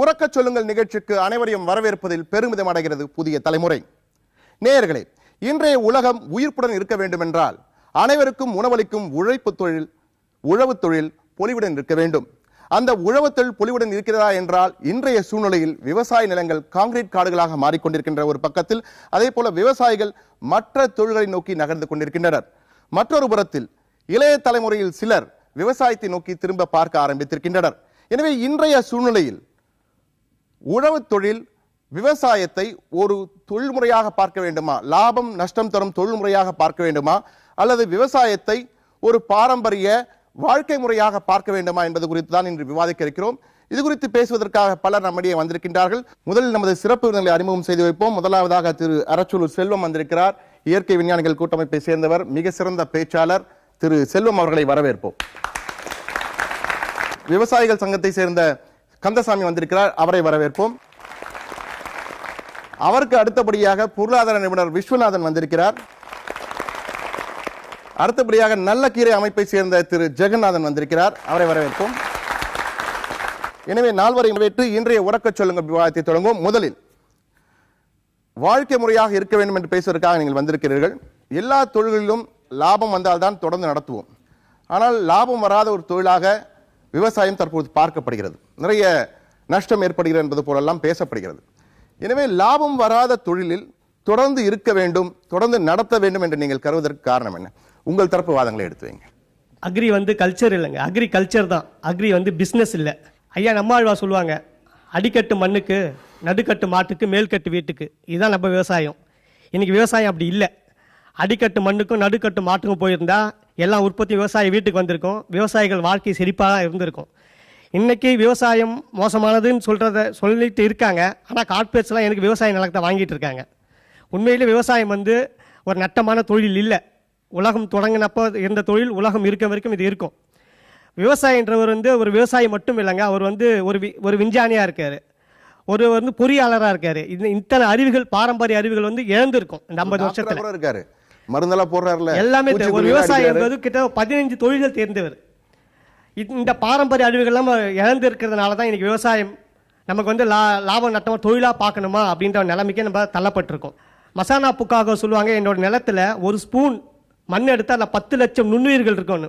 உறக்கச் சொல்லுங்கள் நிகழ்ச்சிக்கு அனைவரையும் வரவேற்பதில் பெருமிதம் அடைகிறது புதிய தலைமுறை. நேயர்களே, இன்றைய உலகம் உயிர்ப்புடன் இருக்க வேண்டும் என்றால் அனைவருக்கும் உணவளிக்கும் உழவு தொழில் பொலிவுடன் இருக்க வேண்டும். அந்த உழவு தொழில் பொலிவுடன் இருக்கிறதா என்றால் இன்றைய சூழ்நிலையில் விவசாய நிலங்கள் கான்கிரீட் காடுகளாக மாறிக்கொண்டிருக்கின்ற ஒரு பக்கத்தில், அதே போல விவசாயிகள் மற்ற தொழில்களை நோக்கி நகர்ந்து கொண்டிருக்கின்றனர். மற்றொரு புறத்தில் இளைய தலைமுறையில் சிலர் விவசாயத்தை நோக்கி திரும்ப பார்க்க ஆரம்பித்திருக்கின்றனர். எனவே இன்றைய சூழ்நிலையில் உழவு தொழில் விவசாயத்தை ஒரு தொழில்முறையாக பார்க்க வேண்டுமா, லாபம் நஷ்டம் தரும் தொழில்முறையாக பார்க்க வேண்டுமா, அல்லது விவசாயத்தை ஒரு பாரம்பரிய வாழ்க்கை முறையாக பார்க்க வேண்டுமா என்பது குறித்து தான் இன்று விவாதிக்க இருக்கிறோம். இது குறித்து பேசுவதற்காக பலர் நம்மிடையே வந்திருக்கின்றார்கள். முதலில் நமது சிறப்பு விருந்தினர்களை அறிமுகம் செய்து வைப்போம். முதலாவதாக திரு அரச்சலூர் செல்வம் வந்திருக்கிறார். இயற்கை விஞ்ஞானிகள் கூட்டமைப்பை சேர்ந்தவர், மிக சிறந்த பேச்சாளர். திரு செல்வம் அவர்களை வரவேற்போம். விவசாயிகள் சங்கத்தை சேர்ந்த கந்தசாமி வந்திருக்கிறார், அவரை வரவேற்போம். அவருக்கு அடுத்தபடியாக பொருளாதார நிபுணர் விஸ்வநாதன் வந்திருக்கிறார். அடுத்தபடியாக நல்ல கீரை அமைப்பை சேர்ந்த திரு ஜெகநாதன் வந்திருக்கிறார், அவரை வரவேற்போம். எனவே நால்வரை வரவேற்று இன்றைய உறக்கச் சொல்லுங்கள் விவாதத்தை தொடங்குவோம். முதலில் வாழ்க்கை முறையாக இருக்க வேண்டும் என்று பேசுவதற்காக நீங்கள் வந்திருக்கிறீர்கள். எல்லா தொழில்களிலும் லாபம் வந்தால்தான் தொடர்ந்து நடத்துவோம். ஆனால் லாபம் வராத ஒரு தொழிலாக விவசாயம் தற்போது பார்க்கப்படுகிறது. நிறைய நஷ்டம் ஏற்படுகிறது என்பது போலெல்லாம் பேசப்படுகிறது. எனவே லாபம் வராத தொழிலில் தொடர்ந்து இருக்க வேண்டும், தொடர்ந்து நடத்த வேண்டும் என்று நீங்கள் கருவதற்கு காரணம் என்ன? உங்கள் தரப்பு வாதங்களை எடுத்து வைங்க. அக்ரி கல்ச்சர் இல்லைங்க, அக்ரிகல்ச்சர் தான். அக்ரி பிஸ்னஸ் இல்லை. ஐயா நம்மாழ்வா சொல்லுவாங்க, அடிக்கட்டு மண்ணுக்கு, நடுக்கட்டு மாட்டுக்கு, மேல்கட்டு வீட்டுக்கு. இதுதான் நம்ம விவசாயம். இன்னைக்கு விவசாயம் அப்படி இல்லை. அடிக்கட்டு மண்ணுக்கும் நடுக்கட்டு மாட்டுக்கும் போயிருந்தா எல்லாம் உற்பத்தி விவசாய வீட்டுக்கு வந்திருக்கும், விவசாயிகள் வாழ்க்கை செழிப்பாக இருந்திருக்கும். இன்றைக்கி விவசாயம் மோசமானதுன்னு சொல்லிட்டு இருக்காங்க. ஆனால் கார்பரேட்ஸ்லாம் எனக்கு விவசாய நிலத்தை வாங்கிட்டு இருக்காங்க. உண்மையிலே விவசாயம் ஒரு நட்டமான தொழில் இல்லை. உலகம் தொடங்கினப்போ இருந்த தொழில் உலகம் இருக்க வரைக்கும் இது இருக்கும். விவசாயன்றவர் ஒரு விவசாயி மட்டும் இல்லைங்க, அவர் ஒரு விஞ்ஞானியாக இருக்கார், ஒரு பொறியாளராக இருக்கார். இத்தனை அறிவுகள், பாரம்பரிய அறிவுகள் இழந்திருக்கும். இந்த 50 வருஷத்தில் இருக்காரு, மருந்தெல்லாம் போடுறாருல, எல்லாமே. ஒரு விவசாயம் என்பது கிட்ட 15 தொழில்கள் தேர்ந்தவர். இந்த பாரம்பரிய அறிவுகள்லாம் இழந்து இருக்கிறதுனால தான் இன்னைக்கு விவசாயம் நமக்கு லாபம் நட்டமாக தொழிலாக பார்க்கணுமா அப்படின்ற நிலைமைக்கே நம்ம தள்ளப்பட்டிருக்கோம். மசானா புக்காக சொல்லுவாங்க, என்னோட நிலத்தில் ஒரு ஸ்பூன் மண் எடுத்தால் அதில் 10 லட்சம் நுண்ணுயிர்கள் இருக்கும்னு.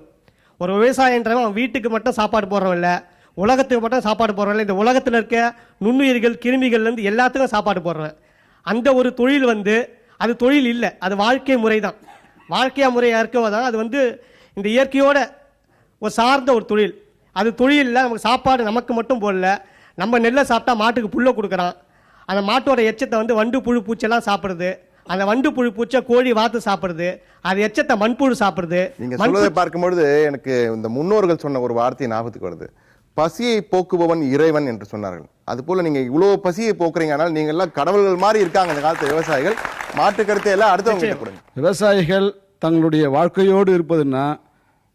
ஒரு விவசாயன்றவன் அவன் வீட்டுக்கு மட்டும் சாப்பாடு போடுறவன் இல்லை, உலகத்துக்கு மட்டும் சாப்பாடு போடுறவன் இல்லை, இந்த உலகத்தில் இருக்க நுண்ணுயிர்கள் கிருமிகள்லேருந்து எல்லாத்துக்கும் சாப்பாடு போடுறவன். அந்த ஒரு தொழில் அது தொழில் இல்லை, அது வாழ்க்கை முறை தான். வாழ்க்கை முறையாக இருக்கவோ தான் அது இந்த இயற்கையோட ஒரு சார்ந்த ஒரு தொழில். அது தொழிலில் நமக்கு சாப்பாடு நமக்கு மட்டும் போடல, நம்ம நெல்லை சாப்பிட்டா மாட்டுக்கு புல்லை கொடுக்குறான். அந்த மாட்டோட எச்சத்தை வண்டு புழு பூச்செல்லாம் சாப்பிடுது. அந்த வண்டு புழு பூச்சை கோழி வாத்து சாப்பிடுது, அது எச்சத்தை மண்புழு சாப்பிடுது. நீங்க சொல்வதை பார்க்கும்பொழுது எனக்கு இந்த முன்னோர்கள் சொன்ன ஒரு வார்த்தை ஞாபகத்துக்கு வருது, பசியை போக்குபவன் இறைவன் என்று சொன்னார்கள். அது போல நீங்க இவ்வளவு பசியை போக்குறீங்க, ஆனால் நீங்க எல்லாம் கடவுள்கள் மாதிரி இருக்காங்க இந்த காலத்து விவசாயிகள். மாட்டு கருத்தை எல்லாம் அடுத்தவங்க கொடுங்க. விவசாயிகள் தங்களுடைய வாழ்க்கையோடு இருப்பதுன்னா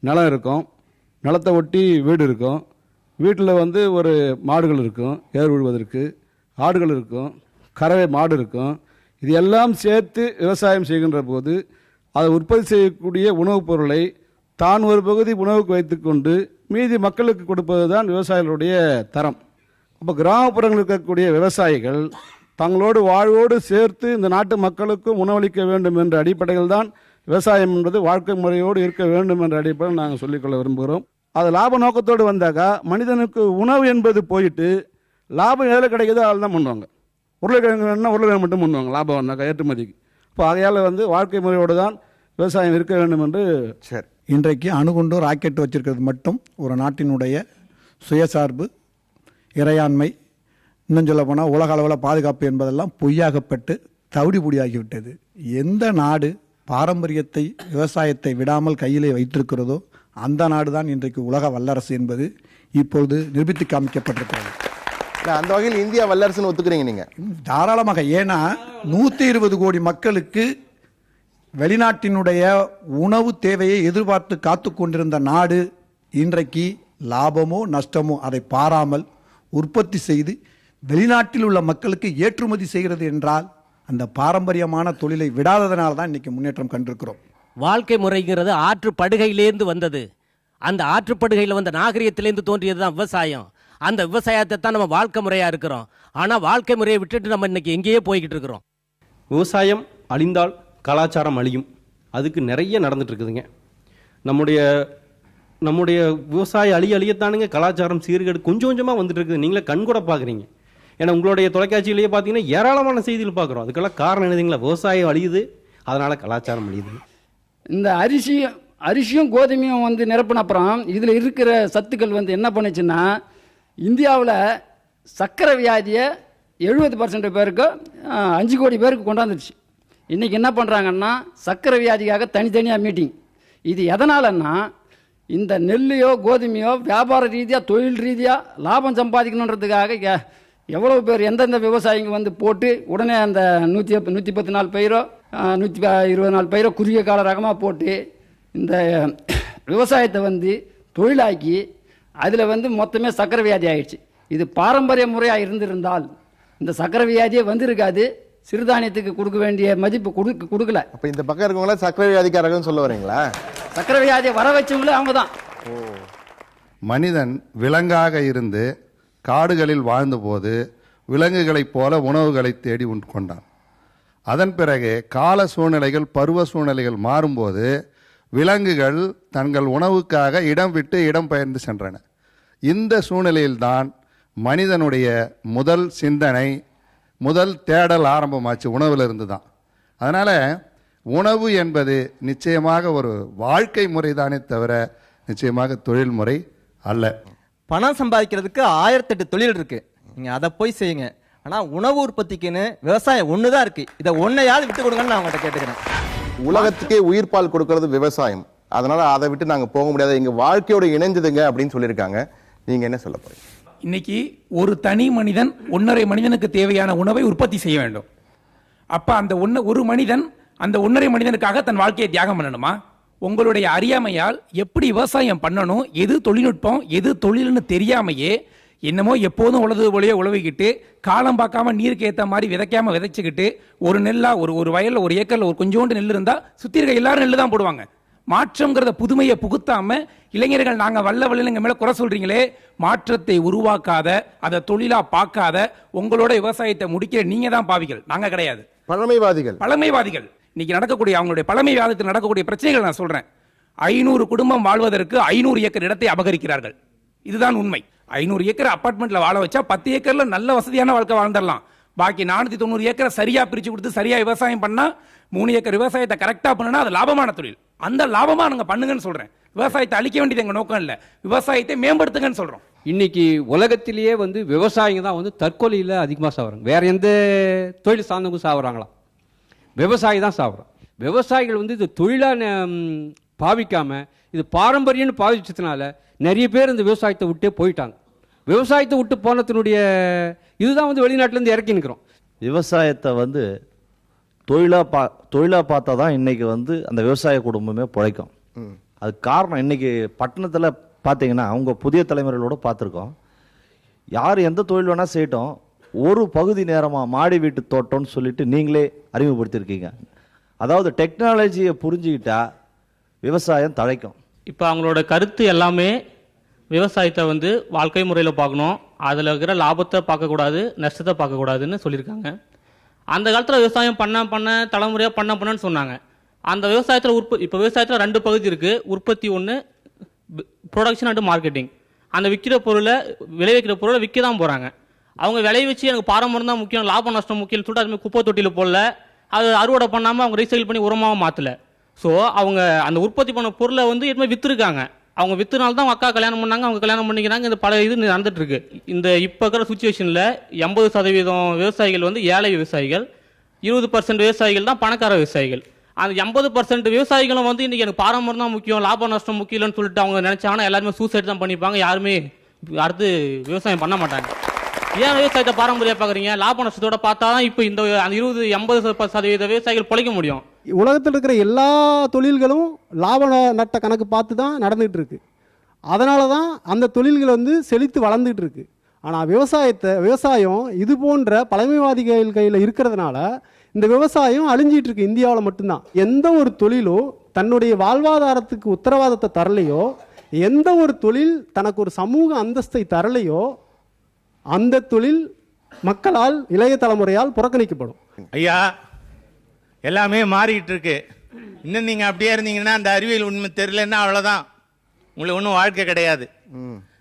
நிலம் இருக்கும், நிலத்தை ஒட்டி வீடு இருக்கும், வீட்டில் ஒரு மாடுகள் இருக்கும், ஏர் உழுவதற்கு ஆடுகள் இருக்கும், கறவை மாடு இருக்கும். இது எல்லாம் சேர்த்து விவசாயம் செய்கின்ற போது அதை உற்பத்தி செய்யக்கூடிய உணவுப் பொருளை தான் ஒரு பகுதி உணவுக்கு வைத்துக்கொண்டு மீதி மக்களுக்கு கொடுப்பது தான் விவசாயிகளுடைய தரம். அப்போ கிராமப்புறங்களில் இருக்கக்கூடிய விவசாயிகள் தங்களோடு வாழ்வோடு சேர்த்து இந்த நாட்டு மக்களுக்கும் உணவளிக்க வேண்டும் என்ற அடிப்படையில் தான் விவசாயம் என்பது வாழ்க்கை முறையோடு இருக்க வேண்டும் என்ற அடிப்படையில் நாங்கள் சொல்லிக்கொள்ள விரும்புகிறோம். அது லாப நோக்கத்தோடு வந்தாக்கா மனிதனுக்கு உணவு என்பது போயிட்டு லாபம் எதில் கிடைக்குதோ அதில் தான் பண்ணுவாங்க. உருளைக்கிழங்கு வேணும்னா உருளைக்கிழங்கு மட்டும் பண்ணுவாங்க லாபம் வந்தாக்கா, ஏற்றுமதிக்கு. இப்போ ஆகையால் வாழ்க்கை முறையோடு தான் விவசாயம் இருக்க வேண்டும் என்று. சரி, இன்றைக்கு அணுகுண்டு ராக்கெட் வச்சிருக்கிறது மட்டும் ஒரு நாட்டினுடைய சுயசார்பு, இறையாண்மை, இன்னும் சொல்ல போனால் உலக அளவில் பாதுகாப்பு என்பதெல்லாம் பொய்யாகப்பட்டு தவிடி பொடியாகிவிட்டது. எந்த நாடு பாரம்பரியத்தை, விவசாயத்தை விடாமல் கையிலே வைத்திருக்கிறதோ அந்த நாடு தான் இன்றைக்கு உலக வல்லரசு என்பது இப்பொழுது நிரூபித்து காமிக்கப்பட்டிருக்கிறது. அந்த வகையில் இந்தியா வல்லரசுன்னு ஒத்துக்கிறீங்க நீங்க? தாராளமாக. ஏன்னா 120 கோடி மக்களுக்கு வெளிநாட்டினுடைய உணவு தேவையை எதிர்பார்த்து காத்து கொண்டிருந்த நாடு இன்றைக்கு லாபமோ நஷ்டமோ அதை பாராமல் உற்பத்தி செய்து வெளிநாட்டில் உள்ள மக்களுக்கு ஏற்றுமதி செய்கிறது என்றால் அந்த பாரம்பரியமான தொழிலை விடாததனால தான் இன்னைக்கு முன்னேற்றம் கண்டிருக்கிறோம். வாழ்க்கை முறைங்கிறது ஆற்று படுகையிலேருந்து வந்தது. அந்த ஆற்றுப்படுகையில் வந்த நாகரிகத்திலேருந்து தோன்றியது தான் விவசாயம். அந்த விவசாயத்தை தான் நம்ம வாழ்க்கை முறையாக இருக்கிறோம். ஆனால் வாழ்க்கை முறையை விட்டுட்டு நம்ம இன்னைக்கு எங்கேயே போய்கிட்டு இருக்கிறோம். விவசாயம் அழிந்தால் கலாச்சாரம் அழியும். அதுக்கு நிறைய நடந்துட்டு இருக்குதுங்க. நம்முடைய விவசாய அழியத்தானுங்க கலாச்சாரம் சீர்கேடு கொஞ்சம் கொஞ்சமாக வந்துட்டு இருக்குது. நீங்களே கண்கூட பார்க்குறீங்க. ஏன்னா உங்களுடைய தொலைக்காட்சியிலேயே பார்த்தீங்கன்னா ஏராளமான செய்திகள் பார்க்குறோம். அதுக்கெல்லாம் காரணம் என்னதுங்களா? விவசாயம் அழியுது, அதனால் கலாச்சாரம் அழியுது. இந்த அரிசியும் கோதுமையும் வந்து நிரப்பின அப்புறம் இதில் இருக்கிற சத்துக்கள் வந்து என்ன பண்ணுச்சுன்னா, இந்தியாவில் சர்க்கரை வியாதியை 70% பேருக்கு 5 கோடி பேருக்கு கொண்டாந்துருச்சு. இன்றைக்கி என்ன பண்ணுறாங்கன்னா, சர்க்கரை வியாதிக்காக தனித்தனியாக மீட்டிங். இது எதனாலன்னா, இந்த நெல்லையோ கோதுமையோ வியாபார ரீதியாக தொழில் ரீதியாக லாபம் சம்பாதிக்கணுன்றதுக்காக எவ்வளோ பேர் எந்தெந்த விவசாயிங்க வந்து போட்டு உடனே அந்த 110 நாள் பயிரோ 120 நாள் பயிரோ குறுகிய கால ரகமாக போட்டு இந்த விவசாயத்தை வந்து தொழிலாக்கி அதில் வந்து மொத்தமே சக்கரை வியாதி ஆயிடுச்சு. இது பாரம்பரிய முறையாக இருந்திருந்தால் இந்த சக்கரை வியாதியே வந்திருக்காது. சிறுதானியத்துக்கு கொடுக்க வேண்டிய மதிப்பு கொடுக்கல. அப்போ இந்த பக்கம் இருக்கவங்கள சக்கரை வியாதிக்காரர்கள் சொல்ல வரீங்களா? சக்கரை வியாதியை வர வச்சவங்களே அவங்க தான். மனிதன் விலங்காக இருந்து காடுகளில் வாழ்ந்தபோது விலங்குகளைப் போல உணவுகளை தேடி உட்கொண்டான். அதன் பிறகு கால சூழ்நிலைகள் பருவ சூழ்நிலைகள் மாறும்போது விலங்குகள் தங்கள் உணவுக்காக இடம் விட்டு இடம் பெயர்ந்து சென்றன. இந்த சூழ்நிலையில்தான் மனிதனுடைய முதல் சிந்தனை, முதல் தேடல் ஆரம்பமாச்சு. உணவிலிருந்து தான். அதனால் உணவு என்பது நிச்சயமாக ஒரு வாழ்க்கை முறைதானே தவிர நிச்சயமாக தொழில்முறை அல்ல. பணம் சம்பாதிக்கிறதுக்கு 1008 தொழில் இருக்கு, நீங்க அதை போய் செய்யுங்க. ஆனா உணவு உற்பத்திக்குன்னு விவசாயம் ஒண்ணுதான் இருக்கு. இதை ஒன்னையாவது விட்டு கொடுங்கன்னு நான் உங்கள்கிட்ட கேட்டுக்கிறேன். உலகத்துக்கே உயிர்ப்பால் கொடுக்கறது விவசாயம். அதனால அதை விட்டு நாங்க போக முடியாது, எங்க வாழ்க்கையோட இணைஞ்சதுங்க அப்படின்னு சொல்லியிருக்காங்க. நீங்க என்ன சொல்ல போறீங்க? இன்னைக்கு ஒரு தனி மனிதன் 1.5 மனிதனுக்கு தேவையான உணவை உற்பத்தி செய்ய வேண்டும். அப்ப அந்த ஒரு மனிதன் அந்த 1.5 மனிதனுக்காக தன் வாழ்க்கையை தியாகம் பண்ணணுமா? உங்களுடைய அறியாமையால் எப்படி விவசாயம் பண்ணணும், எது தொழில்நுட்பம் எது தொழில்னு தெரியாமையே என்னமோ எப்போதும் உழது போலயே உழவிக்கிட்டு காலம் பார்க்காம நீருக்கு ஏற்ற மாதிரி விதைக்காம விதைச்சுக்கிட்டு ஒரு நெல்லா ஒரு வயல்ல ஒரு ஏக்கர்ல ஒரு கொஞ்சோண்டு நெல் இருந்தா சுத்தி இருக்க எல்லாரும் நெல்லு தான் போடுவாங்க. மாற்றம்ங்கிறத புதுமையை புகுத்தாம இளைஞர்கள் நாங்க வல்ல எங்க மேல குறை சொல்றீங்களே, மாற்றத்தை உருவாக்காத அதை தொழிலா பார்க்காத உங்களோட விவசாயத்தை முடிக்கிற நீங்க தான் பாவிகள், நாங்க கிடையாது. பழமைவாதிகள் இன்னைக்கு நடக்கக்கூடிய அவங்களுடைய பழமைவாதத்தில் நடக்கக்கூடிய பிரச்சனைகள் நான் சொல்றேன். 500 குடும்பம் வாழ்வதற்கு 500 ஏக்கர் இடத்தை அபகரிக்கிறார்கள். இதுதான் உண்மை. 500 ஏக்கர் அபார்ட்மெண்ட்ல வாழ வச்சா 10 ஏக்கர்ல நல்ல வசதியான வாழ்க்கை வாழ்ந்துடலாம். பாக்கி 490 ஏக்கரை சரியா பிரிச்சு கொடுத்து சரியா விவசாயம் பண்ணா 3 ஏக்கர் விவசாயத்தை கரெக்டா பண்ணா அது லாபமான தொழில். அந்த லாபமா நாங்க பண்ணுங்கன்னு சொல்றேன். விவசாயத்தை அழிக்க வேண்டியது எங்க நோக்கம் இல்ல, விவசாயத்தை மேம்படுத்துங்கன்னு சொல்றோம். இன்னைக்கு உலகத்திலேயே விவசாயிங்க தான் தற்கொலையில் அதிகமாக சாகுறாங்க. வேற எந்த தொழில் சார்ந்தவங்க சாகுறாங்களா? விவசாயி தான் சாகுறோம். விவசாயிகள் இது தொழிலாக பாவிக்காம இது பாரம்பரியம்னு பாவிச்சதுனால நிறைய பேர் இந்த விவசாயத்தை விட்டே போயிட்டாங்க. விவசாயத்தை விட்டு போனத்தினுடைய இதுதான் வெளிநாட்டிலேருந்து இறக்கி நிற்கிறோம். விவசாயத்தை தொழிலாக பார்த்தா தான் இன்னைக்கு அந்த விவசாய குடும்பமே பிழைக்கும். அதுக்கு காரணம் இன்னைக்கு பட்டணத்தில் பார்த்தீங்கன்னா அவங்க புதிய தலைமுறைகளோடு பார்த்துருக்கோம். யார் எந்த தொழில் வேணால் செய்யட்டும், ஒரு பகுதி நேரமாக மாடி வீட்டு தோட்டம்னு சொல்லிட்டு நீங்களே அறிமுகப்படுத்தியிருக்கீங்க. அதாவது டெக்னாலஜியை புரிஞ்சுக்கிட்டா விவசாயம் தழைக்கும். இப்போ அவங்களோட கருத்து எல்லாமே விவசாயத்தை வாழ்க்கை முறையில் பார்க்கணும், அதில் இருக்கிற லாபத்தை பார்க்கக்கூடாது, நஷ்டத்தை பார்க்கக்கூடாதுன்னு சொல்லியிருக்காங்க. அந்த காலத்தில் விவசாயம் பண்ண தலைமுறையாக பண்ணன்னு சொன்னாங்க. அந்த விவசாயத்தில் இப்போ விவசாயத்தில் 2 பகுதி இருக்குது. உற்பத்தி ஒன்று, ப்ரொடக்ஷன் அண்ட் மார்க்கெட்டிங். அந்த விற்கிற பொருளை விளைவிக்கிற பொருளை விற்க தான் போகிறாங்க. அவங்க விளைய வச்சு எனக்கு பாரம்பரியம் தான் முக்கியம், லாபம் நஷ்டம் முக்கியம் சொல்லிட்டு அதுமாதிரி குப்பை தொட்டியில் போடல, அது அறுவடை பண்ணாமல் அவங்க ரீசைக்கிள் பண்ணி உரமாக மாற்றலை. ஸோ அவங்க அந்த உற்பத்தி பண்ண பொருளை எதுவுமே விற்றுருக்காங்க. அவங்க விற்றுனால தான் அக்கா கல்யாணம் பண்ணாங்க, அவங்க கல்யாணம் பண்ணிக்கிறாங்க. இந்த பல இது நடந்துட்டு இருக்கு. இந்த இப்போ இருக்கிற சுச்சுவேஷனில் 80% விவசாயிகள் ஏழை விவசாயிகள், 20% விவசாயிகள் தான் பணக்கார விவசாயிகள். அந்த 80% விவசாயிகளும் இன்னைக்கு எனக்கு பாரம்பரியம் தான் முக்கியம், லாபம் நஷ்டம் முக்கியம்னு சொல்லிட்டு அவங்க நினைச்சாங்கன்னா எல்லாருமே சூசைட் தான் பண்ணிப்பாங்க. யாருமே அடுத்து விவசாயம் பண்ண மாட்டாங்க. ஏன் விவசாயத்தை பாரம்பரியம் பார்க்குறீங்க? லாப நஷ்டத்தோட பார்த்தா தான் இப்போ இந்த 20-80% விவசாயிகள் பிழைக்க முடியும். உலகத்தில் இருக்கிற எல்லா தொழில்களும் லாப நட்ட கணக்கு பார்த்து தான் நடந்துகிட்டு இருக்கு. அதனால தான் அந்த தொழில்கள் செழித்து வளர்ந்துட்டு இருக்கு. ஆனால் விவசாயம் இது போன்ற பழமைவாதிகள் கையில் இருக்கிறதுனால இந்த விவசாயம் அழிஞ்சிட்டு இருக்கு. இந்தியாவில் மட்டும்தான். எந்த ஒரு தொழிலும் தன்னுடைய வாழ்வாதாரத்துக்கு உத்தரவாதத்தை தரலையோ, எந்த ஒரு தொழில் தனக்கு ஒரு சமூக அந்தஸ்தை தரலையோ அந்த தொழில் மக்களால் இளைய தலைமுறையால் புறக்கணிக்கப்படும். ஐயா, எல்லாமே மாறிக்கிட்டு இருக்கு. இன்னும் நீங்கள் அப்படியே இருந்தீங்கன்னா அந்த அறிவியல் உண்மை தெரியலன்னா அவ்வளோதான், உங்களுக்கு ஒன்றும் வாழ்க்கை கிடையாது.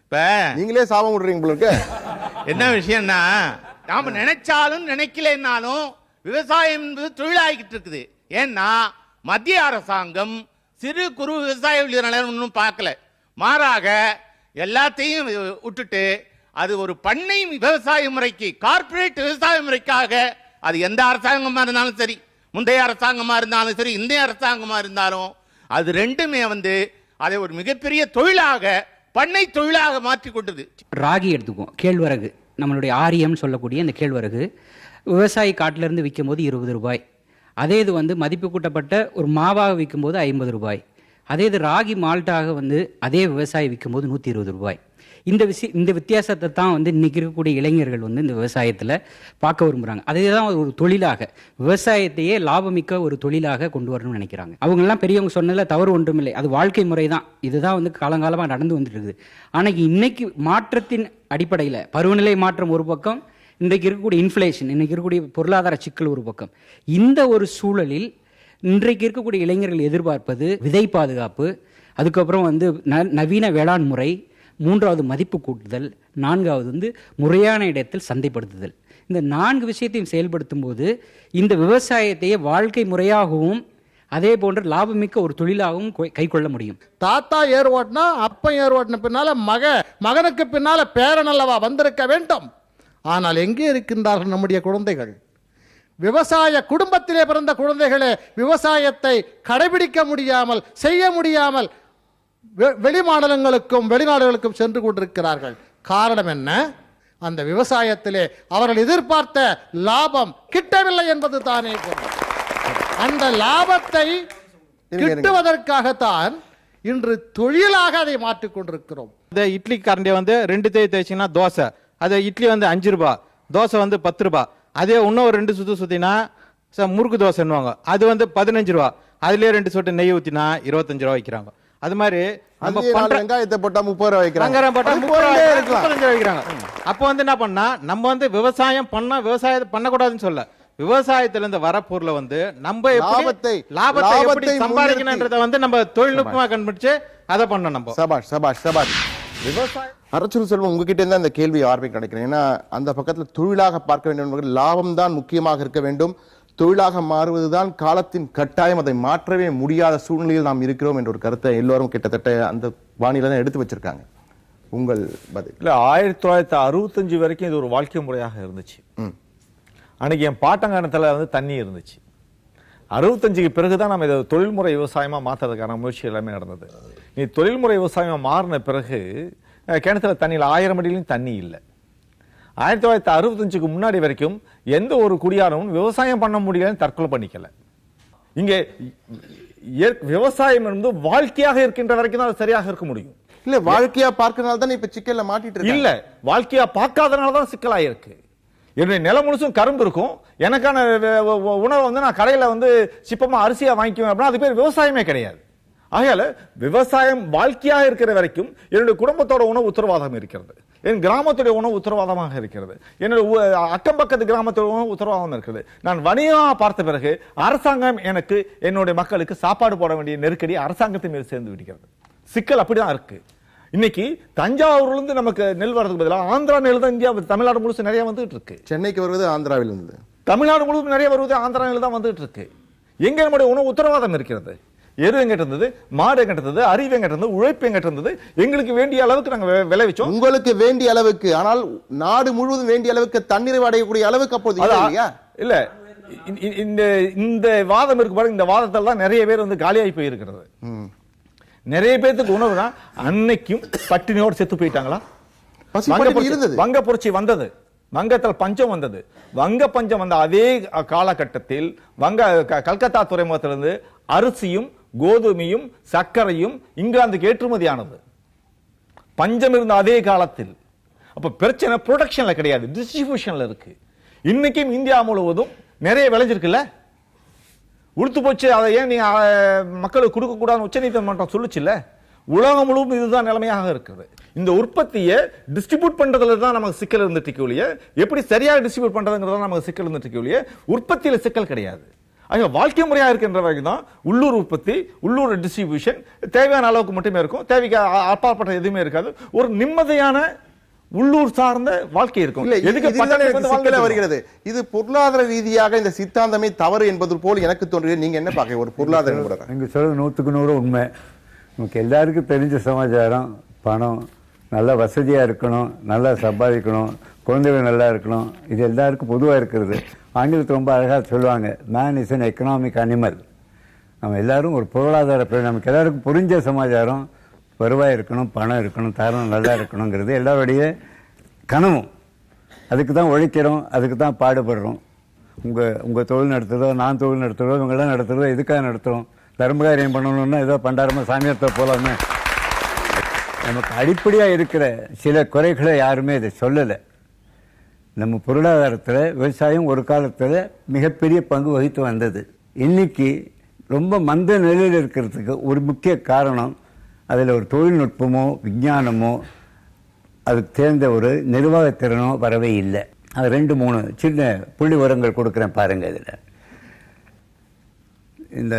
இப்போ நீங்களே சாபம் விடுறீங்க உங்களுக்கு. என்ன விஷயம்னா, நாம நினைச்சாலும் நினைக்கலன்னாலும் விவசாயம் என்பது தொழிலாகிட்டு இருக்குது. ஏன்னா மத்திய அரசாங்கம் சிறு குறு விவசாய ஒன்றும் பார்க்கல, மாறாக எல்லாத்தையும் விட்டுட்டு அது ஒரு பண்ணை விவசாய முறைக்கு, கார்ப்பரேட் விவசாய முறைக்காக, அது எந்த அரசாங்கமா இருந்தாலும் சரி, முந்தைய அரசாங்கமா இருந்தாலும் சரி, இந்திய அரசாங்கமா இருந்தாலும், அது ரெண்டுமே அதை ஒரு மிகப்பெரிய தொழிலாக, பண்ணை தொழிலாக மாற்றி கொண்டது. ராகி எடுத்துக்குவோம், கேழ்வரகு, நம்மளுடைய ஆரியம் சொல்லக்கூடிய இந்த கேழ்வரகு விவசாயி காட்டிலேருந்து விற்கும் போது 20 ரூபாய். அதே இது மதிப்பு கூட்டப்பட்ட ஒரு மாவாக விற்கும் போது 50 ரூபாய். அதே இது ராகி மால்ட்டாக அதே விவசாயி விற்கும் போது 120 ரூபாய். இந்த வித்தியாசத்தை தான் இன்னைக்கு இருக்கக்கூடிய இளைஞர்கள் இந்த விவசாயத்தில் பார்க்க விரும்புகிறாங்க. அதே தான் ஒரு தொழிலாக, விவசாயத்தையே லாபமிக்க ஒரு தொழிலாக கொண்டு வரணும்னு நினைக்கிறாங்க. அவங்கெல்லாம் பெரியவங்க சொன்னதில் தவறு ஒன்றுமில்லை, அது வாழ்க்கை முறை தான். இதுதான் காலங்காலமாக நடந்து வந்துட்டு இருக்குது. ஆனால் இன்னைக்கு மாற்றத்தின் அடிப்படையில் பருவநிலை மாற்றம் ஒரு பக்கம், இன்றைக்கு இருக்கக்கூடிய இன்ஃப்ளேஷன், இன்றைக்கு இருக்கக்கூடிய பொருளாதார சிக்கல் ஒரு பக்கம், இந்த ஒரு சூழலில் இன்றைக்கு இருக்கக்கூடிய இளைஞர்கள் எதிர்பார்ப்பது விதை பாதுகாப்பு, அதுக்கப்புறம் நவீன வேளாண் முறை, மூன்றாவது மதிப்பு கூட்டுதல், நான்காவது முறையான இடத்தில் சந்தைப்படுத்துதல். இந்த 4 விஷயத்தையும் செயல்படுத்தும் போது இந்த விவசாயத்தையே வாழ்க்கை முறையாகவும் அதே போன்று லாபமிக்க ஒரு தொழிலாகவும் கைக்கொள்ள முடியும். தாத்தா ஏர் ஓட்டினா அப்பன் ஏர் ஓட்டின பின்னால மகனுக்கு பின்னால பேரன் அல்லவா வந்திருக்க வேண்டும். ஆனால் எங்கே இருக்கின்றார்கள் நம்முடைய குழந்தைகள்? விவசாய குடும்பத்திலே பிறந்த குழந்தைகளே விவசாயத்தை கடைபிடிக்க முடியாமல், செய்ய முடியாமல் வெளி மாநிலங்களுக்கும் வெளிநாடுகளுக்கும் சென்று கொண்டிருக்கிறார்கள். காரணம் என்ன? அந்த விவசாயத்திலே அவர்கள் எதிர்பார்த்த லாபம் கிட்டவில்லை என்பது தானே. அந்த லாபத்தை கிட்டுவதற்காகத்தான் இன்று தொழிலாக அதை மாற்றிக் கொண்டிருக்கிறோம். இட்லி கரண்டியை 2 தேய்ச்சிங்கன்னா தோசை, அது இட்லி 5 ரூபாய், தோசை 10 ரூபாய். அதே இன்னும் 2 சுத்து சுத்தினா முறுக்கு தோசைன்னுவாங்க, அது 15 ரூபா. அதுலயே 2 சொட்டு நெய் ஊத்தினா 25 ரூபா வைக்கிறாங்க. அது மாதிரி வெங்காயத்தை போட்டா 30 ரூபா வைக்கிறாங்க. அப்போ என்ன பண்ணா, நம்ம விவசாயம் விவசாயம் பண்ணக்கூடாதுன்னு சொல்ல, விவசாயத்திலிருந்து வர பொருளை நம்ம லாபத்தை எப்படி சம்பாதிக்கணும்ன்றத நம்ம தொழில்நுட்பமா கண்டுபிடிச்சு அதை பண்ணணும். நம்ம சபாஷ் சபாஷ் சபாஷ். விவசாயம் அரசு செல்வம் உங்ககிட்ட இருந்தா இந்த கேள்வியை ஆரம்பிக்க நினைக்கிறேன். ஏன்னா அந்த பக்கத்துல தொழிலாக பார்க்க வேண்டும், லாபம் தான் முக்கியமாக இருக்க வேண்டும், தொழிலாக மாறுவதுதான் காலத்தின் கட்டாயம், அதை மாற்றவே முடியாத சூழ்நிலையில் நாம் இருக்கிறோம் என்ற ஒரு கருத்தை எல்லோரும் கிட்டத்தட்ட அந்த வானிலை தான் எடுத்து வச்சிருக்காங்க. உங்கள் பதில்? இல்லை, 1965 வரைக்கும் இது ஒரு வாழ்க்கை முறையாக இருந்துச்சு. அன்னைக்கு என் பாட்டங்கானத்தில் தண்ணி இருந்துச்சு. 65க்கு பிறகுதான் நம்ம இதை தொழில்முறை விவசாயமா மாற்றுறதுக்கான முயற்சி எல்லாமே நடந்தது. நீ தொழில்முறை விவசாயமா மாறின பிறகு கிணத்துல தண்ணியில் 1000 அடியிலும் தண்ணி இல்லை. 1965க்கு முன்னாடி வரைக்கும் எந்த ஒரு குடியாரமும் விவசாயம் பண்ண முடியலன்னு தற்கொலை பண்ணிக்கல. இங்கே விவசாயம் வாழ்க்கையாக இருக்கின்ற வரைக்கும் தான் அது சரியாக இருக்க முடியும். இல்ல, வாழ்க்கையா பார்க்கறதுனால தான் இப்ப சிக்கல்ல மாட்டிட்டு இருக்கு. இல்ல, வாழ்க்கையா பார்க்காதனால தான் சிக்கலாயிருக்கு. என்னுடைய நிலம் முழுசும் கரும்பு இருக்கும், எனக்கான உணவை நான் கடையில சிப்பமா அரிசியா வாங்கிக்குவேன் அப்படின்னா அது பேர் விவசாயமே கிடையாது. ஆகையால விவசாயம் வாழ்க்கையாக இருக்கிற வரைக்கும் என்னுடைய குடும்பத்தோட உணவு உத்தரவாதம் இருக்கிறது, என் கிராமத்துடைய உணவு உத்தரவாதமாக இருக்கிறது, என்னுடைய அக்கம் பக்கத்து கிராமத்தோட உணவு உத்தரவாதம் இருக்கிறது. நான் வணிகமாக பார்த்த பிறகு அரசாங்கம் எனக்கு என்னுடைய மக்களுக்கு சாப்பாடு போட வேண்டிய நெருக்கடி அரசாங்கத்தின் மீது சேர்ந்து விடுகிறது. சிக்கல் அப்படிதான் இருக்கு. இன்னைக்கு தஞ்சாவூர்ல இருந்து நமக்கு நெல் வரதுக்கு பதிலாக ஆந்திரா நெல் தான் இந்தியா, தமிழ்நாடு முழுசும் நிறைய வந்துட்டு இருக்கு. சென்னைக்கு வருவது ஆந்திராவில் இருந்து, தமிழ்நாடு முழுவதும் நிறைய வருவது ஆந்திரா நெல் தான் வந்துட்டு இருக்கு. எங்க நம்முடைய உணவு உத்தரவாதம் இருக்கிறது? எரு எங்கிட்ட இருந்தது, மாடு எங்கிட்ட இருந்தது, அறிவு எங்கிட்ட இருந்தது, உழைப்பு எங்கிட்ட இருந்தது. எங்களுக்கு வேண்டிய அளவுக்கு நாங்க விளைவிச்சோம். உங்களுக்கு வேண்டிய அளவுக்கு, ஆனால் நாடு முழுவதும் வேண்டிய அளவுக்கு தண்ணீர் அடையக்கூடிய அளவுக்கு அப்போது இல்ல. இந்த வாதம் இருக்கு பாருங்க, இந்த வாதத்தால் தான் நிறைய பேர் காலியாகி போயிருக்கிறது. நிறைய பேருக்கு உணவுனா அன்னைக்கும் பட்டினியோடு செத்து போயிட்டாங்களா? வங்க புரட்சி வந்தது, வங்கத்தில் பஞ்சம் வந்தது. வங்க பஞ்சம் வந்த அதே காலகட்டத்தில் கல்கத்தா துறைமுகத்திலிருந்து அரிசியும் கோதுமையும் சர்க்கரையும் இங்கிலாந்துக்கு ஏற்றுமதி ஆனது. பஞ்சம் இருந்த அதே காலத்தில். அப்ப பிரச்சனை ப்ரொடக்ஷன்ல கிடையாது, டிஸ்ட்ரிபியூஷன்ல இருக்கு. இன்னைக்கும் இந்தியா முழுவதும் நிறைய விளைஞ்சிருக்குல்ல, உடுத்து போச்சு. அதை ஏன் நீங்க மக்களுக்கு கொடுக்க கூடாதுன்னு உச்ச நீதிமன்றம் சொல்லுச்சுல்ல. உலகம் முழுவதும் இதுதான் நிலைமையாக இருக்குது. இந்த உற்பத்தியை டிஸ்ட்ரிபியூட் பண்றதுல தான் நமக்கு சிக்கல் இருந்துட்டு ஒழிய, எப்படி சரியாக டிஸ்ட்ரிபியூட் பண்றதுங்கிறதா நமக்கு சிக்கல் இருந்துட்டு ஒழிய, உற்பத்தியில சிக்கல் கிடையாது. ஆக வாழ்க்கை முறையா இருக்கின்ற வரைக்கும் தான் உள்ளூர் உற்பத்தி, உள்ளூர் டிஸ்ட்ரிபியூஷன் தேவையான அளவுக்கு மட்டுமே இருக்கும். தேவைக்கு அப்பாற்பட்ட எதுவுமே இருக்காது. ஒரு நிம்மதியான உள்ளூர் சார்ந்த வாழ்க்கை இருக்கும். வருகிறது. இது பொருளாதார ரீதியாக இந்த சித்தாந்தமே தவறு என்பது போல் எனக்கு தோன்றுகிறது. நீங்க என்ன பாக்க ஒரு பொருளாதார நிபுணர்? நீங்க சொல்றது 100க்கு 100 உண்மை. நமக்கு எல்லாருக்கும் தெரிஞ்ச சமாச்சாரம், பணம் நல்லா வசதியா இருக்கணும், நல்லா சம்பாதிக்கணும், குழந்தைகள் நல்லா இருக்கணும், இது எல்லாருக்கும் பொதுவாக இருக்கிறது. ஆங்கிலத்தில் ரொம்ப அழகாக சொல்லுவாங்க, man is an economic animal. நம்ம எல்லாரும் ஒரு பொருளாதார, நமக்கு எல்லாருக்கும் புரிஞ்ச சமாச்சாரம் வருவாய் இருக்கணும், பணம் இருக்கணும், தரம் நல்லா இருக்கணுங்கிறது எல்லாருடைய கனவும். அதுக்கு தான் உழைக்கிறோம், அதுக்கு தான் பாடுபடுறோம். உங்கள் தொழில் நடத்துகிறதோ, நான் தொழில் நடத்துகிறதோ, இவங்கெல்லாம் நடத்துகிறதோ எதுக்காக நடத்துகிறோம்? தர்மகாரியம் பண்ணணும்னா ஏதோ பண்டாரமாக சாமியார்த்த போலாமே. நமக்கு அடிப்படையாக இருக்கிற சில குறைகளை யாருமே இதை சொல்லலை. நம்ம பொருளாதாரத்தில் விவசாயம் ஒரு காலத்தில் மிகப்பெரிய பங்கு வகித்து வந்தது. இன்னைக்கு ரொம்ப மந்த நிலையில் இருக்கிறதுக்கு ஒரு முக்கிய காரணம், அதில் ஒரு தொழில்நுட்பமோ விஞ்ஞானமோ அதுக்கு தேர்ந்த ஒரு நிர்வாகத்திறனோ வரவே இல்லை. அது 2-3 சின்ன புள்ளி விவரங்கள் கொடுக்குறேன் பாருங்கள். இதில் இந்த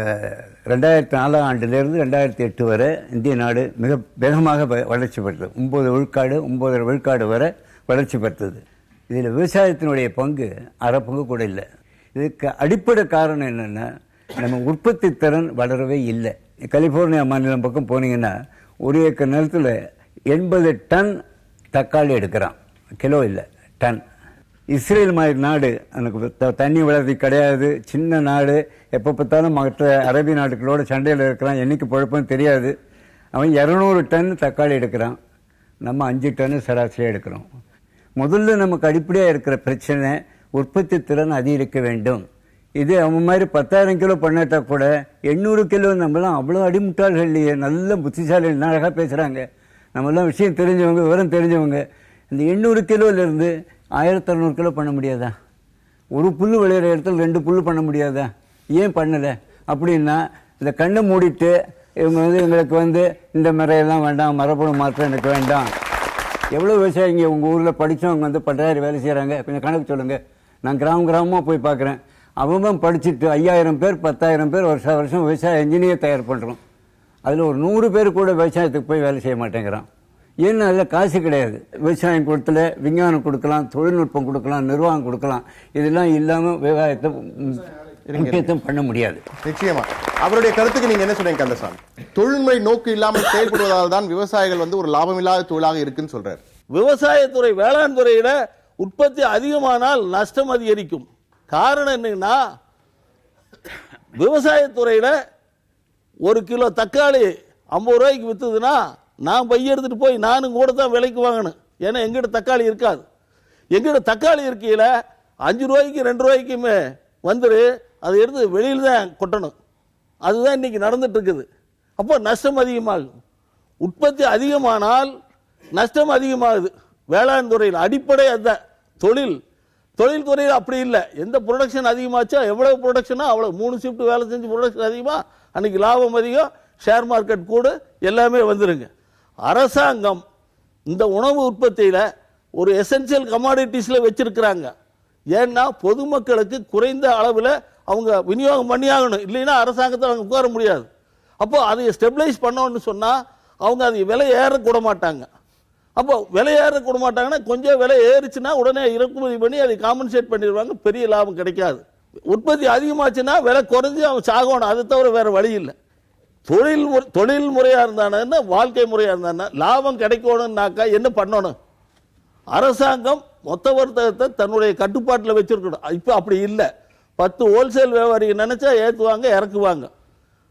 2004 ஆண்டிலிருந்து 2008 வரை இந்திய நாடு மிக வேகமாக வளர்ச்சி பெற்றது. 9 விழுக்காடு 9.5 விழுக்காடு வரை வளர்ச்சி பெற்றது. இதில் விவசாயத்தினுடைய பங்கு அரை பங்கு கூட இல்லை. இதுக்கு அடிப்படை காரணம் என்னென்னா, நம்ம உற்பத்தி திறன் வளரவே இல்லை. கலிஃபோர்னியா மாநிலம் பக்கம் போனீங்கன்னா 1 ஏக்கர் நிலத்தில் 80 டன் தக்காளி எடுக்கிறான், கிலோ இல்லை, டன். இஸ்ரேல் மாதிரி நாடு, எனக்கு தண்ணி வளர்ச்சி கிடையாது, சின்ன நாடு, எப்போ பார்த்தாலும் மற்ற அரேபிய நாடுகளோட சண்டையில் இருக்கிறான், என்னைக்கு பழப்பம் தெரியாது. அவன் 200 டன் தக்காளி எடுக்கிறான், நம்ம 5 டன் சராசரியாக எடுக்கிறோம். முதல்ல நமக்கு அடிப்படையாக இருக்கிற பிரச்சனை உற்பத்தி திறன் அதிகரிக்க வேண்டும். இது அவன் மாதிரி 10,000 கிலோ பண்ணாட்டா கூட 800 கிலோ, நம்மளாம் அவ்வளோ அடிமுட்டாள்கள் இல்லையே, நல்ல புத்திசாலி, அழகாக பேசுகிறாங்க, நம்மளாம் விஷயம் தெரிஞ்சவங்க, விவரம் தெரிஞ்சவங்க. இந்த 800 கிலோலேருந்து 1600 கிலோ பண்ண முடியாதா? ஒரு புல் விளையிற இடத்துல 2 புல் பண்ண முடியாதா? ஏன் பண்ணலை? அப்படின்னா இந்த கண்ணை மூடிட்டு இவங்க எங்களுக்கு இந்த முறையெல்லாம் வேண்டாம், மரபணு மாற்றம் எனக்கு வேண்டாம். எவ்வளோ விவசாயிங்க உங்கள் ஊரில் படித்தவங்க பட்டாயிரம் வேலை செய்கிறாங்க, கொஞ்சம் கணக்கு சொல்லுங்கள். நான் கிராமமாக போய் பார்க்குறேன், அவன் படிச்சுட்டு 5000 பேர் 10,000 பேர் வருஷம் விவசாய இன்ஜினியர் தயார் பண்ணுறோம். அதில் ஒரு 100 பேர் கூட விவசாயத்துக்கு போய் வேலை செய்ய மாட்டேங்கிறான். ஏன்னா அதில் காசு கிடையாது. விவசாயம் கொடுத்துல விஞ்ஞானம் கொடுக்கலாம், தொழில்நுட்பம் கொடுக்கலாம், நிர்வாகம் கொடுக்கலாம். இதெல்லாம் இல்லாமல் விவசாயத்தை முக்கியத்துவம் பண்ண முடியாது. நிச்சயமா. அவருடைய கருத்துக்கு நீங்க என்ன சொல்றீங்க கந்தசாமி? தொழில்முறை நோக்கு இல்லாமல் செயல்படுவதால் தான் விவசாயிகள் ஒரு லாபம் இல்லாத தொழிலாக இருக்குன்னு சொல்றாரு. விவசாயத்துறை, வேளாண் துறையில உற்பத்தி அதிகமானால் நஷ்டம் அதிகரிக்கும். காரணம் என்னன்னா, விவசாயத்துறையில 1 கிலோ தக்காளி 50 ரூபாய்க்கு வித்துதுன்னா நான் பைய எடுத்துட்டு போய் நானும் கூட தான் விலைக்கு வாங்கணும். ஏன்னா எங்கிட்ட தக்காளி இருக்காது. எங்கிட்ட தக்காளி இருக்கையில் 5 ரூபாய்க்கு 2 ரூபாய்க்குமே அதை எடுத்து வெளியில் தான் கொட்டணும். அதுதான் இன்னைக்கு நடந்துட்டு இருக்குது. அப்போ நஷ்டம் அதிகமாகும். உற்பத்தி அதிகமானால் நஷ்டம் அதிகமாகுது. வேளாண் துறையில் அடிப்படை அதுதான். தொழில் துறையில் அப்படி இல்லை. எந்த ப்ரொடக்ஷன் அதிகமாச்சோ, எவ்வளவு ப்ரொடக்ஷனோ அவ்வளோ, 3 ஷிஃப்ட் வேலை செஞ்சு ப்ரொடக்ஷன் அதிகமாக, அன்னைக்கு லாபம் அதிகம், ஷேர் மார்க்கெட் கூட எல்லாமே வந்துருங்க. அரசாங்கம் இந்த உணவு உற்பத்தியில் ஒரு எசென்சியல் கமாடிட்டிஸில் வச்சிருக்கிறாங்க. ஏன்னா பொதுமக்களுக்கு குறைந்த அளவில் அவங்க விநியோகம் பண்ணியாகணும், இல்லைன்னா அரசாங்கத்தில் அவங்க உட்கார முடியாது. அப்போ அதை ஸ்டெபிளைஸ் பண்ணோன்னு சொன்னால் அவங்க அதை விலை ஏறக்கூட மாட்டாங்க. அப்போ விலை ஏறக்கூட மாட்டாங்கன்னா கொஞ்சம் விலை ஏறிச்சுன்னா உடனே இறக்குமதி பண்ணி அதை காம்பன்சேட் பண்ணிடுவாங்க, பெரிய லாபம் கிடைக்காது. உற்பத்தி அதிகமாச்சுன்னா விலை குறைஞ்சி அவன் சாகணும், அதை தவிர வேறு வழி இல்லை. தொழில் முறையாக இருந்தானா, வாழ்க்கை முறையாக இருந்தானா, லாபம் கிடைக்கணும்னாக்கா என்ன பண்ணணும்? அரசாங்கம் மொத்த வர்த்தகத்தை தன்னுடைய கட்டுப்பாட்டில் வச்சிருக்கணும். இப்போ அப்படி இல்லை. 10 ஹோல்சேல் வியாபாரிகள் நினைச்சா ஏற்றுவாங்க, இறக்குவாங்க.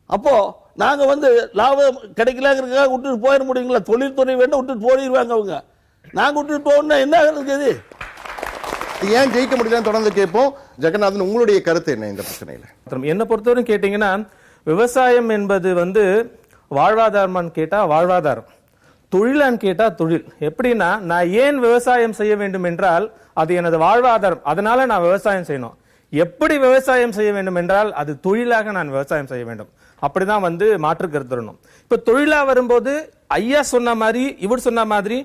அப்போ நாங்கள் லாபம் கிடைக்கலாங்கிறதுக்காக விட்டுட்டு போயிட முடியுங்களா? தொழில்துறை வேண்டாம் விட்டுட்டு போயிடுவாங்க அவங்க. நாங்கள் விட்டுட்டு போகணும்னா என்ன இருக்குது? ஏன் ஜெயிக்க முடியலன்னு தொடர்ந்து கேட்போம். ஜெகநாதன், உங்களுடைய கருத்து என்ன இந்த பிரச்சனையில்? என்னை பொறுத்தவரைக்கும் கேட்டீங்கன்னா, விவசாயம் என்பது வாழ்வாதாரமான்னு கேட்டா வாழ்வாதாரம், தொழிலான்னு கேட்டா தொழில். எப்படின்னா, நான் ஏன் விவசாயம் செய்ய வேண்டும் என்றால் அது எனது வாழ்வாதாரம், அதனால நான் விவசாயம் செய்யணும். எப்படி விவசாயம் செய்ய வேண்டும் என்றால் அது தொழிலாக நான் விவசாயம் செய்ய வேண்டும். அப்படிதான் வந்து மாற்று கருத்து வரணும். இப்ப தொழிலா வரும்போது ஐயா சொன்ன மாதிரி இவர் சொன்ன மாதிரி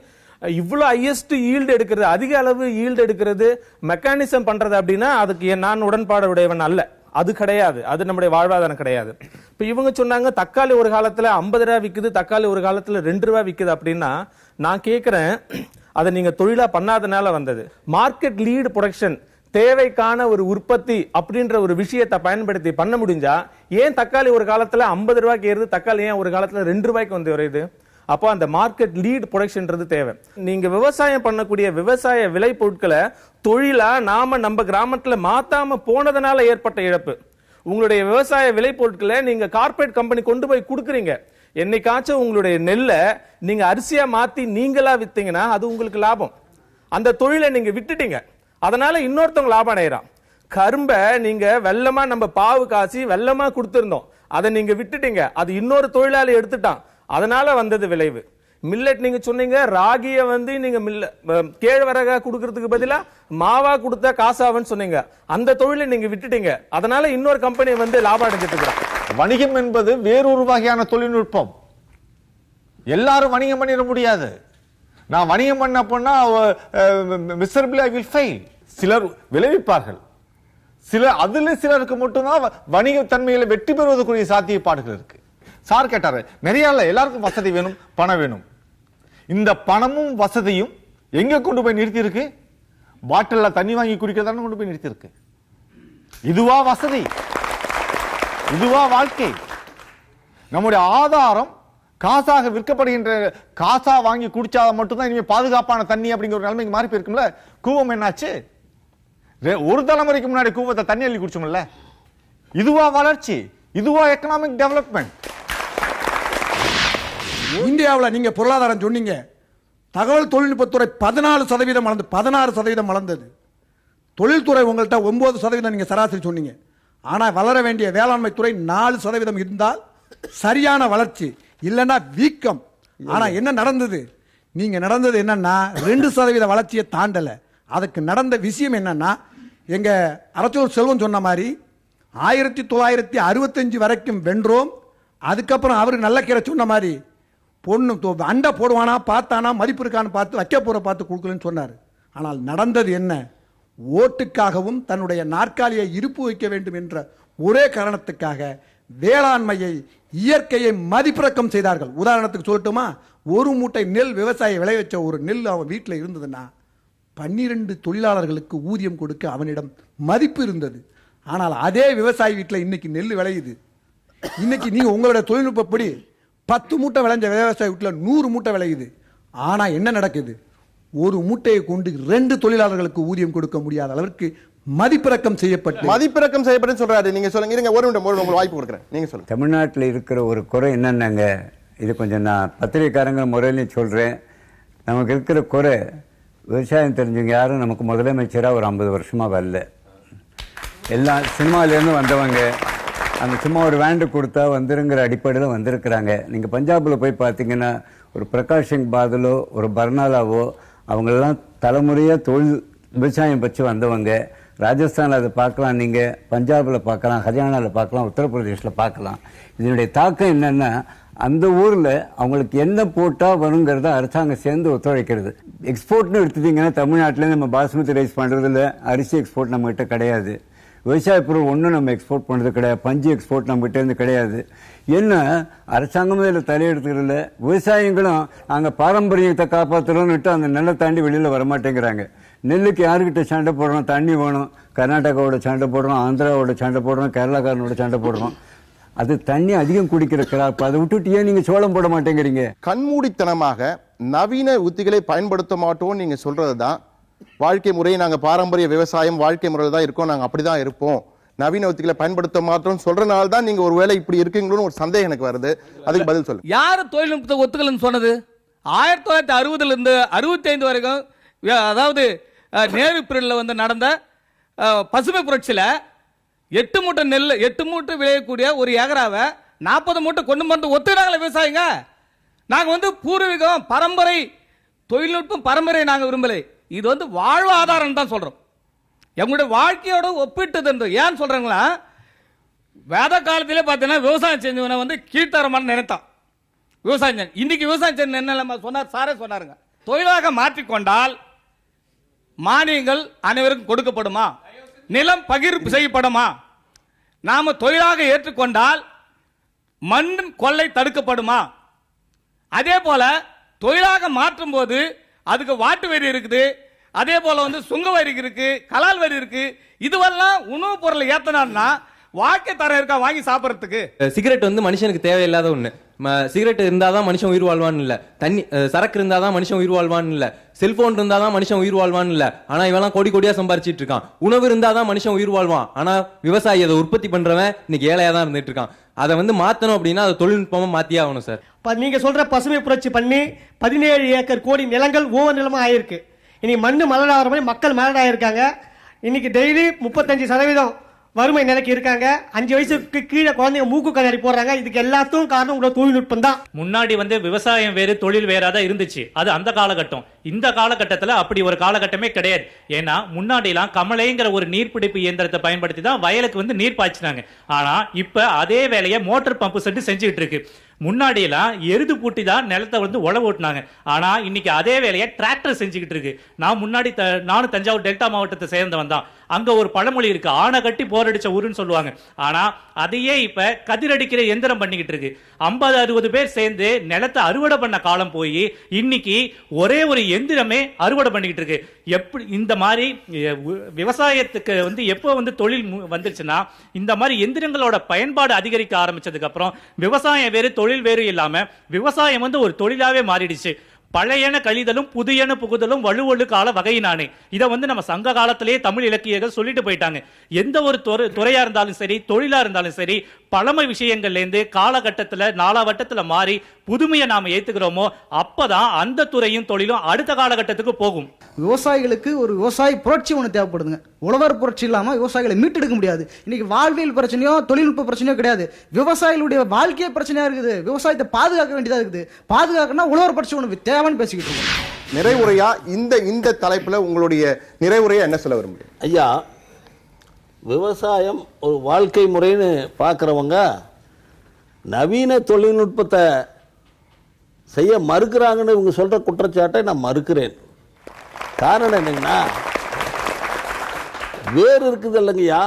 இவ்வளவு ஹையஸ்ட் ஈல்டு எடுக்கிறது, அதிக அளவு ஈல்டு எடுக்கிறது, மெக்கானிசம் பண்றது அப்படின்னா அதுக்கு நான் உடன்பாடு உடையவன் அல்ல. அது கிடையாது, அது நம்முடைய வாழ்வாதாரம் கிடையாது. இப்ப இவங்க சொன்னாங்க தக்காளி ஒரு காலத்துல 50 ரூபா விக்குது, தக்காளி ஒரு காலத்துல 2 ரூபா விக்குது அப்படின்னா நான் கேட்கிறேன், அதை நீங்க தொழிலா பண்ணாதனால வந்தது. மார்க்கெட் லீடு ப்ரொடக்ஷன், தேவைக்கான ஒரு உற்பத்தி அப்படின்ற ஒரு விஷயத்தை பயன்படுத்தி பண்ண முடிஞ்சா ஏன் தக்காளி ஒரு காலத்துல 50 ரூபாய்க்கு ஏறுது, தக்காளி ஏன் ஒரு காலத்துல 2 ரூபாய்க்கு வந்து வருது? அப்போ அந்த மார்க்கெட் லீட் ப்ரொடக்ஷன்றது தேவை. நீங்க விவசாயம் பண்ணக்கூடிய விவசாய விளை பொருட்களை தொழிலா நாம நம்ம கிராமத்துல மாத்தாம போனதுனால ஏற்பட்ட இழப்பு. உங்களுடைய விவசாய விளை பொருட்களை நீங்க கார்ப்பரேட் கம்பெனி கொண்டு போய் கொடுக்குறீங்க. என்னைக்காச்சும் உங்களுடைய நெல்லை நீங்க அரிசியா மாத்தி நீங்களா வித்தீங்கன்னா அது உங்களுக்கு லாபம். அந்த தொழிலை நீங்க விட்டுட்டீங்க, அதனால இன்னொருத்தவங்க லாபம் அடைகிறான். கரும்பை நீங்க வெள்ளமா நம்ம பாவு காசி வெள்ளமா கொடுத்திருந்தோம், அதை நீங்க விட்டுட்டீங்க, அது இன்னொரு தொழிலாளி எடுத்துட்டான், அதனால வந்தது விளைவு. மில்லட் நீங்க சொன்னீங்க, ராகிய வந்து நீங்க கேழ்வரகா கொடுக்கறதுக்கு பதிலா மாவா கொடுத்தா காசாவன்னு சொன்னீங்க, அந்த தொழிலை நீங்க விட்டுட்டீங்க, அதனால இன்னொரு கம்பெனி வந்து லாபம் அடைஞ்சிட்டு இருக்கிறான். வணிகம் என்பது வேறொரு வகையான தொழில்நுட்பம். எல்லாரும் வணிகம் பண்ணிட முடியாது. நான் வணிகம் பண்ண போனா மிசரபிளி ஐ வில் ஃபெயில். சிலர் விளைவிப்பார்கள், சிலருக்கு மட்டும்தான் வணிக தன்மையில வெற்றி பெறுவதற்குரிய சாத்தியப்பாடுகள் இருக்கு. சார் கேட்டாரு, நிறைய இல்ல, எல்லாருக்கும் வசதி வேணும், பணம் வேணும். இந்த பணமும் வசதியும் எங்க கொண்டு போய் நிறுத்தி இருக்கு? பாட்டில்ல தண்ணி வாங்கி குடிக்கிறதான கொண்டு போய் நிறுத்தி இருக்கு. இதுவா வசதி? இதுவா வாழ்க்கை? நம்முடைய ஆதாரம் காசாக விற்கப்படுகின்ற, காசா வாங்கி குடிச்சா மட்டும்தான் இனிமே பாதுகாப்பான தண்ணி அப்படிங்கிற ஒரு நிலைமைக்கு மாறி போயிருக்கும்ல. கூவம் என்னாச்சு? ஒரு தலைமுறைக்கு முன்னாடி கூவத்தை தண்ணி அள்ளி குடிச்சோம்ல. இதுவா வளர்ச்சி? இதுவா எக்கனாமிக் டெவலப்மெண்ட்? இந்தியாவில் நீங்க பொருளாதாரம் சொன்னீங்க, தகவல் தொழில்நுட்பத்துறை 14% வளர்ந்து 16% வளர்ந்தது. தொழில்துறை உங்கள்கிட்ட 9% நீங்க சராசரி சொன்னீங்க. ஆனால் வளர வேண்டிய வேளாண்மை துறை 4% இருந்தால் சரியான வளர்ச்சி, இல்லைன்னா வீக்கம். ஆனால் என்ன நடந்தது? நீங்க நடந்தது என்னன்னா 2% வளர்ச்சியை தாண்டல. அதுக்கு நடந்த விஷயம் என்னன்னா, எங்க அரசூர் செல்வம் சொன்ன மாதிரி 1965 வரைக்கும் வென்றோம். அதுக்கப்புறம் அவரு நல்ல கீரை சொன்ன மாதிரி பொண்ணு அண்டை போடுவானா பார்த்தானா, மதிப்பு இருக்கான்னு பார்த்து வைக்க போற பார்த்து கொடுக்கலன்னு சொன்னார். ஆனால் நடந்தது என்ன? ஓட்டுக்காகவும் தன்னுடைய நாற்காலியை இருப்பு வைக்க வேண்டும் என்ற ஒரே காரணத்துக்காக வேளாண்மையை, இயற்கையை மதிப்பிறக்கம் செய்தார்கள். உதாரணத்துக்கு சொல்லட்டுமா, ஒரு மூட்டை நெல் விவசாயி விளைவிச்ச ஒரு நெல் அவன் வீட்டில் இருந்ததுன்னா 12 தொழிலாளர்களுக்கு ஊதியம் கொடுக்க அவனிடம் மதிப்பு இருந்தது. ஆனால் அதே விவசாயி வீட்டில் இன்னைக்கு நெல் விளையுது. இன்னைக்கு நீங்க உங்களோட தொழில்நுட்பப்படி 10 மூட்டை விளைஞ்ச விவசாய வீட்டில் 100 மூட்டை விளையுது. ஆனா என்ன நடக்குது? ஒரு மூட்டையை கொண்டு 2 தொழிலாளர்களுக்கு ஊதியம் கொடுக்க முடியாத அளவிற்கு மதிப்பிறக்கம் செய்யப்பட்டு சொல்றாரு. நீங்க சொல்லுங்க, இருங்க, ஒரு நிமிடம் உங்களுக்கு வாய்ப்பு கொடுக்குறேன், நீங்க சொல்லுங்க. தமிழ்நாட்டில் இருக்கிற ஒரு குறை என்னன்னாங்க, இது கொஞ்சம் நான் பத்திரிகைக்காரங்க முறையிலையும் சொல்றேன். நமக்கு இருக்கிற குறை, விவசாயம் தெரிஞ்சவங்க யாரும் நமக்கு முதலமைச்சராக ஒரு 50 வருஷமா வரல. எல்லாம் சினிமாலேருந்து வந்தவங்க, அந்த சும்மா ஒரு வேண்டு கொடுத்தா வந்துருங்கிற அடிப்படையில் வந்திருக்கிறாங்க. நீங்கள் பஞ்சாபில் போய் பார்த்தீங்கன்னா ஒரு பிரகாஷ் சிங் பாதலோ ஒரு பர்னாலாவோ அவங்களெல்லாம் தலைமுறையாக தொழில் விவசாயம் பற்றி வந்தவங்க. ராஜஸ்தானில் அதை பார்க்கலாம், நீங்கள் பஞ்சாபில் பார்க்கலாம், ஹரியானாவில் பார்க்கலாம், உத்தரப்பிரதேசில் பார்க்கலாம். இதனுடைய தாக்கம் என்னென்னா, அந்த ஊரில் அவங்களுக்கு என்ன போட்டால் வருங்கிறத அரசாங்கம் சேர்ந்து ஒத்துழைக்கிறது. எக்ஸ்போர்ட்னு எடுத்துட்டிங்கன்னா தமிழ்நாட்டிலேருந்து நம்ம பாஸ்மதி ரைஸ் பண்ணுறதில்ல, அரிசி எக்ஸ்போர்ட் நம்மகிட்ட கிடையாது, விவசாய பொருள் ஒன்றும் நம்ம எக்ஸ்போர்ட் பண்ணுறது கிடையாது, பஞ்சு எக்ஸ்போர்ட் நம்மகிட்டேருந்து கிடையாது. என்ன அரசாங்கமே இதில் தலையெடுத்துக்கிறதில்ல. விவசாயிகளும் நாங்கள் பாரம்பரியத்தை காப்பாற்றுறோம்னுட்டு அந்த நெல்லை தாண்டி வெளியில் வரமாட்டேங்கிறாங்க. நெல்லுக்கு யாருக்கிட்ட சண்டை போடுறோம்? தண்ணி வேணும். கர்நாடகாவோட சண்டை போடுறோம், ஆந்திராவோட சண்டை போடுறோம், கேரளாக்காரனோட சண்டை போடுறோம். அது தண்ணி அதிகம் குடிக்கிற கிராப். அதை விட்டுட்டு ஏன் நீங்க சோளம் போட மாட்டேங்கிறீங்க? கண்மூடித்தனமாக நவீன உத்திகளை பயன்படுத்த மாட்டோம் நீங்க சொல்றதுதான் வாழ்க்கை முறையை. நாங்க பாரம்பரிய விவசாயம் வாழ்க்கை முறையில் தான் இருக்கோம், நாங்க அப்படிதான் இருப்போம், நவீன உத்திகளை பயன்படுத்த மாட்டோம் சொல்றதுனால தான் நீங்க ஒருவேளை இப்படி இருக்கீங்களோன்னு ஒரு சந்தேகம் எனக்கு வருது. அதுக்கு பதில் சொல்லு. யாரு தொழில்நுட்பத்தை ஒத்துக்கலன்னு சொன்னது? 1960 இருந்து 65 வரைக்கும், அதாவது நேரு பீரியட்ல வந்து நடந்த பசுமை புரட்சியில 8 மூட்டை நெல் 8 மூட்டை விளையக்கூடிய ஒரு ஏக்கராவை 40 மூட்டை கொண்டு வந்து ஒத்துக்கிறாங்களே விவசாயிங்க. நாங்க வந்து பூர்வீகம் பரம்பரை தொழில்நுட்பம் பரம்பரை நாங்க விரும்பலை. இது வந்து வாழ்வாதாரம் தான் சொல்றோம். எங்களுடைய வாழ்க்கையோட ஒப்பிட்டு ஏன் சொல்றாங்களா, வேத காலத்திலே பார்த்தீங்கன்னா விவசாயம் செஞ்சவனை வந்து கீழ்த்தரமான நினைத்தான். விவசாயம் இன்னைக்கு விவசாயம் செஞ்ச என்ன சொன்னார், சாரே சொன்னாருங்க, தொழிலாக மாற்றிக்கொண்டால் மானியங்கள் அனைவருக்கும் கொடுக்கப்படுமா, நிலம் பகிர்வு செய்யப்படுமா, நாம தொழிலாக ஏற்றுக்கொண்டால் மண் கொள்ளை தடுக்கப்படுமா, அதே போல தொழிலாக மாற்றும் போது அதுக்கு வாட்டு வரி இருக்குது, அதே போல வந்து சுங்க வரி இருக்கு, கலால் வரி இருக்கு. இதுவெல்லாம் உணவுப் பொருளை ஏத்தனா வாழ்க்கை தரம் இருக்கா வாங்கி சாப்பிடறதுக்கு? சிகரெட் வந்து மனுஷனுக்கு தேவையில்லாத ஒண்ணு. சிகரெட் இருந்தாதான் மனுஷன் உயிர் வாழ்வான்னு இல்ல, தண்ணி சரக்கு இருந்தாதான் மனுஷன் உயிர் வாழ்வான்னு இல்ல, செல்போன் இருந்தாதான் மனுஷன் உயிர் வாழ்வான்னு இல்ல. ஆனா இவெல்லாம் கோடி கோடியா சம்பாரிச்சிட்டு இருக்கான். உணவு இருந்தாதான் மனுஷன் உயிர் வாழ்வான். ஆனா விவசாயி அதை உற்பத்தி பண்றவன் இன்னைக்கு ஏழையா தான் இருந்துட்டு இருக்கான். அதை வந்து மாத்தணும் அப்படின்னா அதை தொழில்நுட்பமா மாத்தியே ஆகணும் சார். நீங்க சொல்ற பசுமை புரட்சி பண்ணி 17 ஏக்கர் கோடி நிலங்கள் ஒவ்வொரு நிலமும் ஆயிருக்கு. இன்னைக்கு மண்ணு மலடாகிற மாதிரி மக்கள் மலடாயிருக்காங்க. இன்னைக்கு டெய்லி 35% வறுமை நிலைக்கு இருக்காங்க. 5 வயசுக்கு கீழே குழந்தைங்க மூக்கு கண்ணாடி போடுறாங்க. இதுக்கு எல்லாத்துக்கும் காரணம் உங்களோட தொழில்நுட்பம் தான். முன்னாடி வந்து விவசாயம் வேறு தொழில் வேறா தான் இருந்துச்சு, அது அந்த காலகட்டம். இந்த காலகட்டத்தில் அப்படி ஒரு காலகட்டமே கிடையாது. ஏன்னா முன்னாடிலாம் கமலைங்கிற ஒரு நீர்பிடிப்பு இயந்திரத்தை பயன்படுத்தி தான் வயலுக்கு வந்து நீர் பாய்ச்சினாங்க. ஆனா இப்ப அதே வேலையை மோட்டார் பம்பு செட்டு செஞ்சுக்கிட்டு இருக்கு. முன்னாடி எல்லாம் எருது பூட்டி தான் நிலத்தை வந்து உழவு ஓட்டினாங்க. ஆனா இன்னைக்கு அதே வேலையை டிராக்டர் செஞ்சுக்கிட்டு இருக்கு. நானும் தஞ்சாவூர் டெல்டா மாவட்டத்தை சேர்ந்தவன் தான். அங்க ஒரு பழமொழி இருக்கு, ஆனை கட்டி போரடிச்ச ஊருன்னு சொல்லுவாங்க. ஆனா அதையே இப்ப கதிரடிக்கிற எந்திரம் பண்ணிக்கிட்டு இருக்கு. 50-60 பேர் சேர்ந்து நிலத்தை அறுவடை பண்ண காலம் போய் இன்னைக்கு ஒரே ஒரு எந்திரமே அறுவடை பண்ணிக்கிட்டு இருக்கு. எப்படி இந்த மாதிரி விவசாயத்துக்கு வந்து எப்போ வந்து தொழில் வந்துருச்சுன்னா, இந்த மாதிரி எந்திரங்களோட பயன்பாடு அதிகரிக்க ஆரம்பிச்சதுக்கு அப்புறம் விவசாயம் வேறு தொழில் வேறு இல்லாம விவசாயம் வந்து ஒரு தொழிலாவே மாறிடுச்சு. பழையன கழிதலும் புதியன புகுதலும் வலுவொழு கால வகையினானே. இதை வந்து நம்ம சங்க காலத்திலேயே தமிழ் இலக்கியங்கள் சொல்லிட்டு போயிட்டாங்க. எந்த ஒரு துறையா இருந்தாலும் சரி, தொழிலா இருந்தாலும் சரி, பழமை விஷயங்கள்ல இருந்து காலகட்டத்தில் நாளாவட்டத்தில் மாறி புதுமையை நாம ஏத்துக்கிறோமோ அப்பதான் அந்த துறையும் தொழிலும் அடுத்த காலகட்டத்துக்கு போகும். விவசாயிகளுக்கு ஒரு விவசாய புரட்சி ஒன்று தேவைப்படுதுங்க. உழவர் புரட்சி இல்லாம விவசாயிகளை மீட்டெடுக்க முடியாது. இன்னைக்கு வாழ்வியல் பிரச்சனையோ தொழில்நுட்ப பிரச்சனையோ கிடையாது, விவசாயிகளுடைய வாழ்க்கைய பிரச்சனையா இருக்குது. விவசாயத்தை பாதுகாக்க வேண்டியதா இருக்குது. பாதுகாக்கணும்னா உழவர் புரட்சி ஒன்று தேவைன்னு பேசிக்கிட்டு இருக்கோம். நிறைவுரையா இந்த தலைப்புல உங்களுடைய நிறைவுரையா என்ன சொல்ல விரும்புறீங்க? ஐயா, விவசாயம் ஒரு வாழ்க்கை முறைன்னு பார்க்குறவங்க நவீன தொழில்நுட்பத்தை செய்ய மறுக்கிறாங்கன்னு இவங்க சொல்கிற குற்றச்சாட்டை நான் மறுக்கிறேன். காரணம் என்னங்கன்னா, வேர் இருக்குது இல்லைங்கய்யா,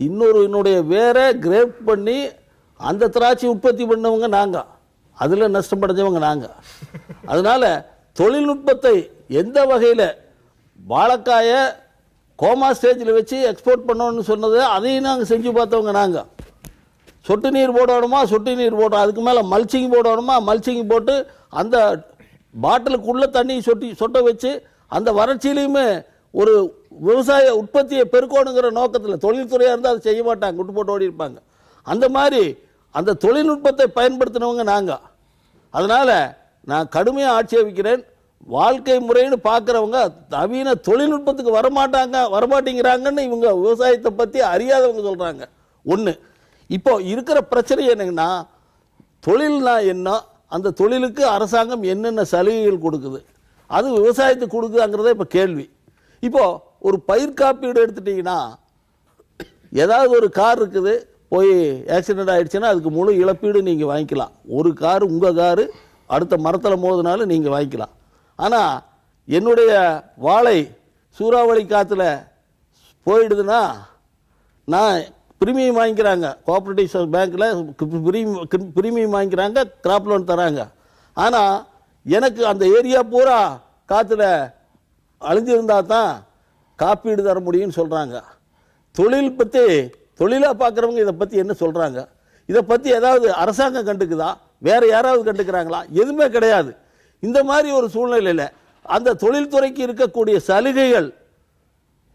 என்னுடைய வேரை கிரேப் பண்ணி அந்த திராட்சை உற்பத்தி பண்ணவங்க நாங்கள், அதில் நஷ்டப்படைஞ்சவங்க நாங்கள். அதனால் தொழில்நுட்பத்தை எந்த வகையில் வாழைக்காயை கோமா ஸ்டேஜில் வச்சு எக்ஸ்போர்ட் பண்ணணும்னு சொன்னது அதையும் நாங்கள் செஞ்சு பார்த்தவங்க நாங்கள். சொட்டு நீர் போடணுமா, சொட்டு நீர் போட்டோம். அதுக்கு மேலே மல்ச்சிங் போடணுமா, மல்ச்சிங் போட்டு அந்த பாட்டிலுக்குள்ளே தண்ணி சொட்ட வச்சு அந்த வறட்சியிலையுமே ஒரு விவசாய உற்பத்தியை பெருக்கணுங்கிற நோக்கத்தில், தொழில்துறையாக இருந்தால் அதை செய்ய மாட்டாங்க, விட்டு போட்டு ஓடி இருப்பாங்க. அந்த மாதிரி அந்த தொழில்நுட்பத்தை பயன்படுத்தினவங்க நாங்கள். அதனால் நான் கடுமையாக ஆட்சேபிக்கிறேன். வாழ்க்கை முறைன்னு பார்க்குறவங்க நவீன தொழில்நுட்பத்துக்கு வரமாட்டேங்கிறாங்கன்னு இவங்க விவசாயத்தை பற்றி அறியாதவங்க சொல்கிறாங்க. ஒன்று, இப்போ இருக்கிற பிரச்சனை என்னங்கன்னா, தொழில்னா என்ன, அந்த தொழிலுக்கு அரசாங்கம் என்னென்ன சலுகைகள் கொடுக்குது, அது விவசாயத்துக்கு கொடுக்குதாங்கிறத இப்போ கேள்வி. இப்போது ஒரு பயிர் காப்பீடு எடுத்துட்டிங்கன்னா, ஏதாவது ஒரு கார் இருக்குது, போய் ஆக்சிடெண்ட் ஆகிடுச்சுன்னா அதுக்கு முழு இழப்பீடு நீங்கள் வாங்கிக்கலாம். ஒரு காரு, உங்கள் காரு அடுத்த மரத்தில் மோதினாலும் நீங்கள் வாங்கிக்கலாம். ஆனால் என்னுடைய வாழை சூறாவளி காற்றுல போயிடுதுன்னா நான் பிரீமியம் வாங்கிக்கிறாங்க, கோஆப்ரேட்டிவ் பேங்க்கில் பிரீமியம் வாங்கிக்கிறாங்க, கிராப் லோன் தராங்க. ஆனால் எனக்கு அந்த ஏரியா பூரா காற்றுல அழிஞ்சிருந்தால் தான் காப்பீடு தர முடியும்னு சொல்கிறாங்க. தொழில் பற்றி தொழிலாக பார்க்குறவங்க இதை பற்றி என்ன சொல்கிறாங்க? இதை பற்றி ஏதாவது அரசாங்கம் கண்டுக்குதா, வேறு யாராவது கண்டுக்கிறாங்களா? எதுவுமே கிடையாது. இந்த மாதிரி ஒரு சூழ்நிலையில் அந்த தொழில்துறைக்கு இருக்கக்கூடிய சலுகைகள்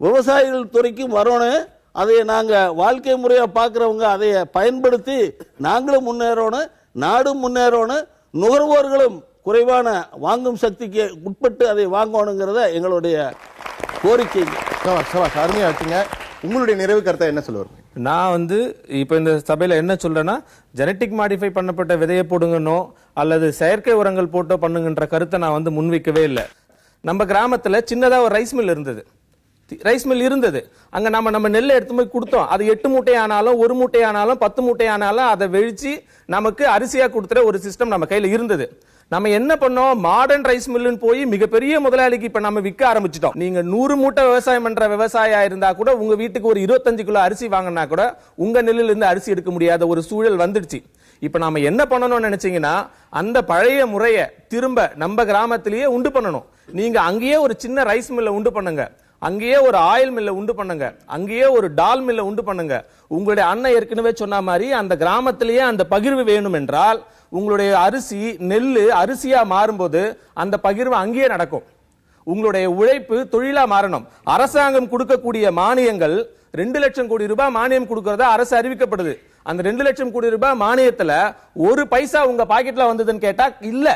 விவசாயிகள் துறைக்கும் வரணும். அதை நாங்கள் வாழ்க்கை முறையாக பார்க்குறவங்க அதை பயன்படுத்தி நாங்களும் முன்னேறணும், நாடும் முன்னேறணும், நுகர்வோர்களும் குறைவான வாங்கும் சக்திக்கு உட்பட்டு அதை வாங்கணுங்கிறத எங்களுடைய கோரிக்கை. அருமையாக வச்சுங்க. உங்களுடைய நிறைவு கருத்தை என்ன சொல்லுவாங்க? நான் வந்து இப்போ இந்த சபையில் என்ன சொல்றேன்னா, ஜெனட்டிக் மாடிஃபை பண்ணப்பட்ட விதையை போடுங்கன்னோ அல்லது செயற்கை உரங்கள் போட்டோ பண்ணுங்கன்ற கருத்தை நான் வந்து முன்வைக்கவே இல்லை. நம்ம கிராமத்தில் சின்னதாக ஒரு ரைஸ் மில் இருந்தது. ரைஸ் மில் இருந்தது. அங்க நம்ம நெல்லை எடுத்து போய் கொடுத்தோம். அது 8 மூட்டை ஆனாலும் 1 மூட்டை ஆனாலும் 10 மூட்டை ஆனாலும் அதை வெடிச்சு நமக்கு அரிசியா கொடுத்துற ஒரு சிஸ்டம் நம்ம கையில இருந்தது. நம்ம என்ன பண்ணோம், மாடர்ன் ரைஸ் மில்லுன்னு போய் மிகப்பெரிய முதலாளிக்கு இப்ப நம்ம விற்க ஆரம்பிச்சிட்டோம். நீங்க 100 மூட்டை விவசாயம் பண்ற விவசாயியா இருந்தா கூட உங்க வீட்டுக்கு ஒரு 25 கிலோ அரிசி வாங்கினா கூட உங்க நெல்லில் இருந்து அரிசி எடுக்க முடியாத ஒரு சூழல் வந்துடுச்சு. இப்ப நாம என்ன பண்ணணும்னு நினைச்சீங்கன்னா, அந்த பழைய முறையை திரும்ப நம்ம கிராமத்திலேயே உண்டு பண்ணணும். நீங்க அங்கேயே ஒரு சின்ன ரைஸ் மில்லை உண்டு பண்ணுங்க, அங்கேயே ஒரு ஆயில் மில்லை உண்டு பண்ணுங்க, அங்கேயே ஒரு டால் மில்லை உண்டு பண்ணுங்க. உங்களுடைய அண்ணன் ஏற்கனவே சொன்ன மாதிரி அந்த கிராமத்திலேயே அந்த பகிர்வு வேணும் என்றால் உங்களுடைய அரிசி நெல்லு அரிசியா மாறும்போது அந்த பகிர்வு அங்கேயே நடக்கும். உங்களுடைய உழைப்பு தொழிலா மாறணும். அரசாங்கம் கொடுக்கக்கூடிய மானியங்கள் 2 லட்சம் கோடி ரூபாய் மானியம் கொடுக்கறதா அரசு அறிவிக்கப்படுது. அந்த 2 லட்சம் கோடி ரூபாய் மானியத்துல 1 பைசா உங்க பாக்கெட்ல வந்ததுன்னு கேட்டா இல்ல.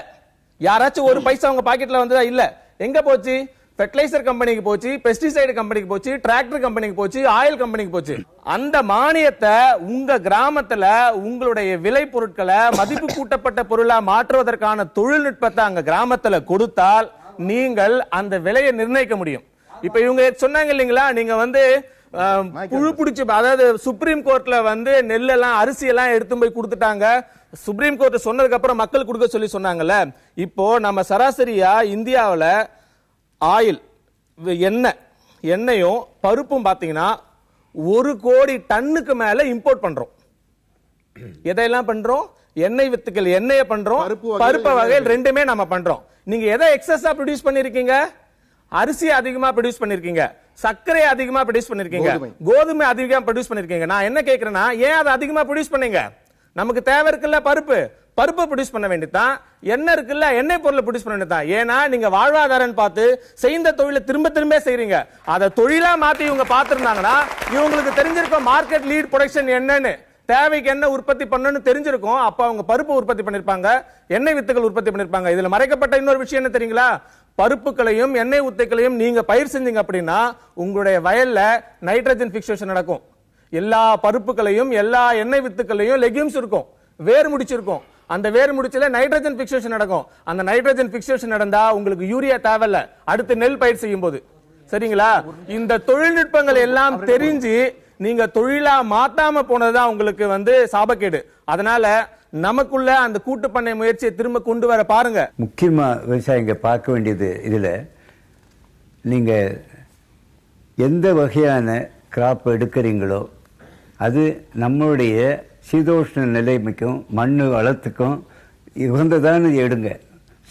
யாராச்சும் 1 பைசா உங்க பாக்கெட்ல வந்ததா? இல்ல. எங்க போச்சு? ஃபெர்டிலைசர் கம்பெனிக்கு போச்சு, பெஸ்டிசைடு கம்பெனிக்கு போச்சு, டிராக்டர் கம்பெனிக்கு போச்சு, ஆயில் கம்பெனிக்கு போச்சு. அந்த மானியத்தை உங்க கிராமத்துல உங்களுடைய விலை பொருட்களை மதிப்பு கூட்டப்பட்ட பொருளா மாற்றுவதற்கான தொழில்நுட்பத்தை அங்க கிராமத்துல கொடுத்தால் நீங்கள் அந்த விலையை நிர்ணயிக்க முடியும். இப்ப இவங்க சொன்னாங்க இல்லைங்களா, நீங்க வந்து புழு பிடிச்சு, அதாவது சுப்ரீம் கோர்ட்ல வந்து நெல்லெல்லாம் அரிசி எல்லாம் எடுத்து போய் கொடுத்துட்டாங்க. சுப்ரீம் கோர்ட் சொன்னதுக்கு அப்புறம் மக்கள் கொடுக்க சொல்லி சொன்னாங்கல்ல. இப்போ நம்ம சராசரியா இந்தியாவில் ஆயில் எண்ணெயும் பருப்பும் பாத்தீங்கன்னா 1 கோடி டன்னுக்கு மேல இம்போர்ட் பண்றோம். எதையெல்லாம் பண்றோம்? எண்ணெய் வித்துக்கள் எண்ணெயை பண்றோம், பருப்பு வகைகள் ரெண்டுமே நம்ம பண்றோம். நீங்க எதை எக்ஸஸா ப்ரொடியூஸ் பண்ணிருக்கீங்க? அரிசி அதிகமா ப்ரொடியூஸ் பண்ணிருக்கீங்க, சர்க்கரை அதிகமா ப்ரொடியூஸ் பண்ணிருக்கீங்க, கோதுமை அதிகமா ப்ரொடியூஸ் பண்ணிருக்கீங்க. நான் என்ன கேக்குறேன்னா, ஏன் அதை அதிகமா ப்ரொடியூஸ் பண்ணீங்க? நமக்கு தேவை இருக்குல்ல பருப்பு ப்ரொடியூஸ் பண்ண வேண்டியதான். எண்ணெய் இருக்குல்ல, எண்ணெய் பொருளை ப்ரொடியூஸ் பண்ண வேண்டியதான். ஏன்னா நீங்க வாழ்வாதாரம் பார்த்து செய்த தொழிலை திரும்ப திரும்ப செய்றீங்க. அதை தொழிலா மாத்தி இவங்க பார்த்திருந்தாங்கன்னா இவங்களுக்கு தெரிஞ்சிருக்கும் மார்க்கெட் லீட் ப்ரொடக்ஷன் என்னன்னு, தேவைக்கு என்ன உற்பத்தி பண்ணணும்னு தெரிஞ்சிருக்கும். அப்ப அவங்க பருப்பு உற்பத்தி பண்ணிருப்பாங்க, எண்ணெய் வித்துக்கள் உற்பத்தி பண்ணிருப்பாங்க. இதுல மறைக்கப்பட்ட இன்னொரு விஷயம் என்ன தெரியுங்களா? பருப்புகளையும் எண்ணெய் வித்துக்களையும் நீங்க பயிர் செஞ்சீங்க அப்படின்னா உங்களுடைய வயல்ல நைட்ரஜன் பிக்சேஷன் நடக்கும். எல்லா பருப்புகளையும் எல்லா எண்ணெய் வித்துக்களையும் லெக்யூம்ஸ் இருக்கும், வேர் முடிச்சிருக்கும். அந்த வேர் முடிச்சல நைட்ரஜன் பிக்சேஷன் நடக்கும். அந்த நைட்ரஜன் பிக்சேஷன் நடந்தா உங்களுக்கு யூரியா தேவையில்ல அடுத்து நெல் பயிர் செய்யும் போது. சரிங்களா? இந்த தொழில்நுட்பங்கள் எல்லாம் தெரிஞ்சு நீங்க தொழிலா மாத்தாம போனதுதான் உங்களுக்கு வந்து சாபக்கேடு. அதனால நமக்குள்ள அந்த கூட்டு பண்ணை முயற்சியை திரும்ப கொண்டு வர பாருங்க. முக்கியமா விவசாயிங்க பார்க்க வேண்டியது, இதுல நீங்க எந்த வகையான கிராப் எடுக்கிறீங்களோ அது நம்மளுடைய சீதோஷ்ண நிலைமைக்கும் மண் வளத்துக்கும் உகந்ததான எடுங்க.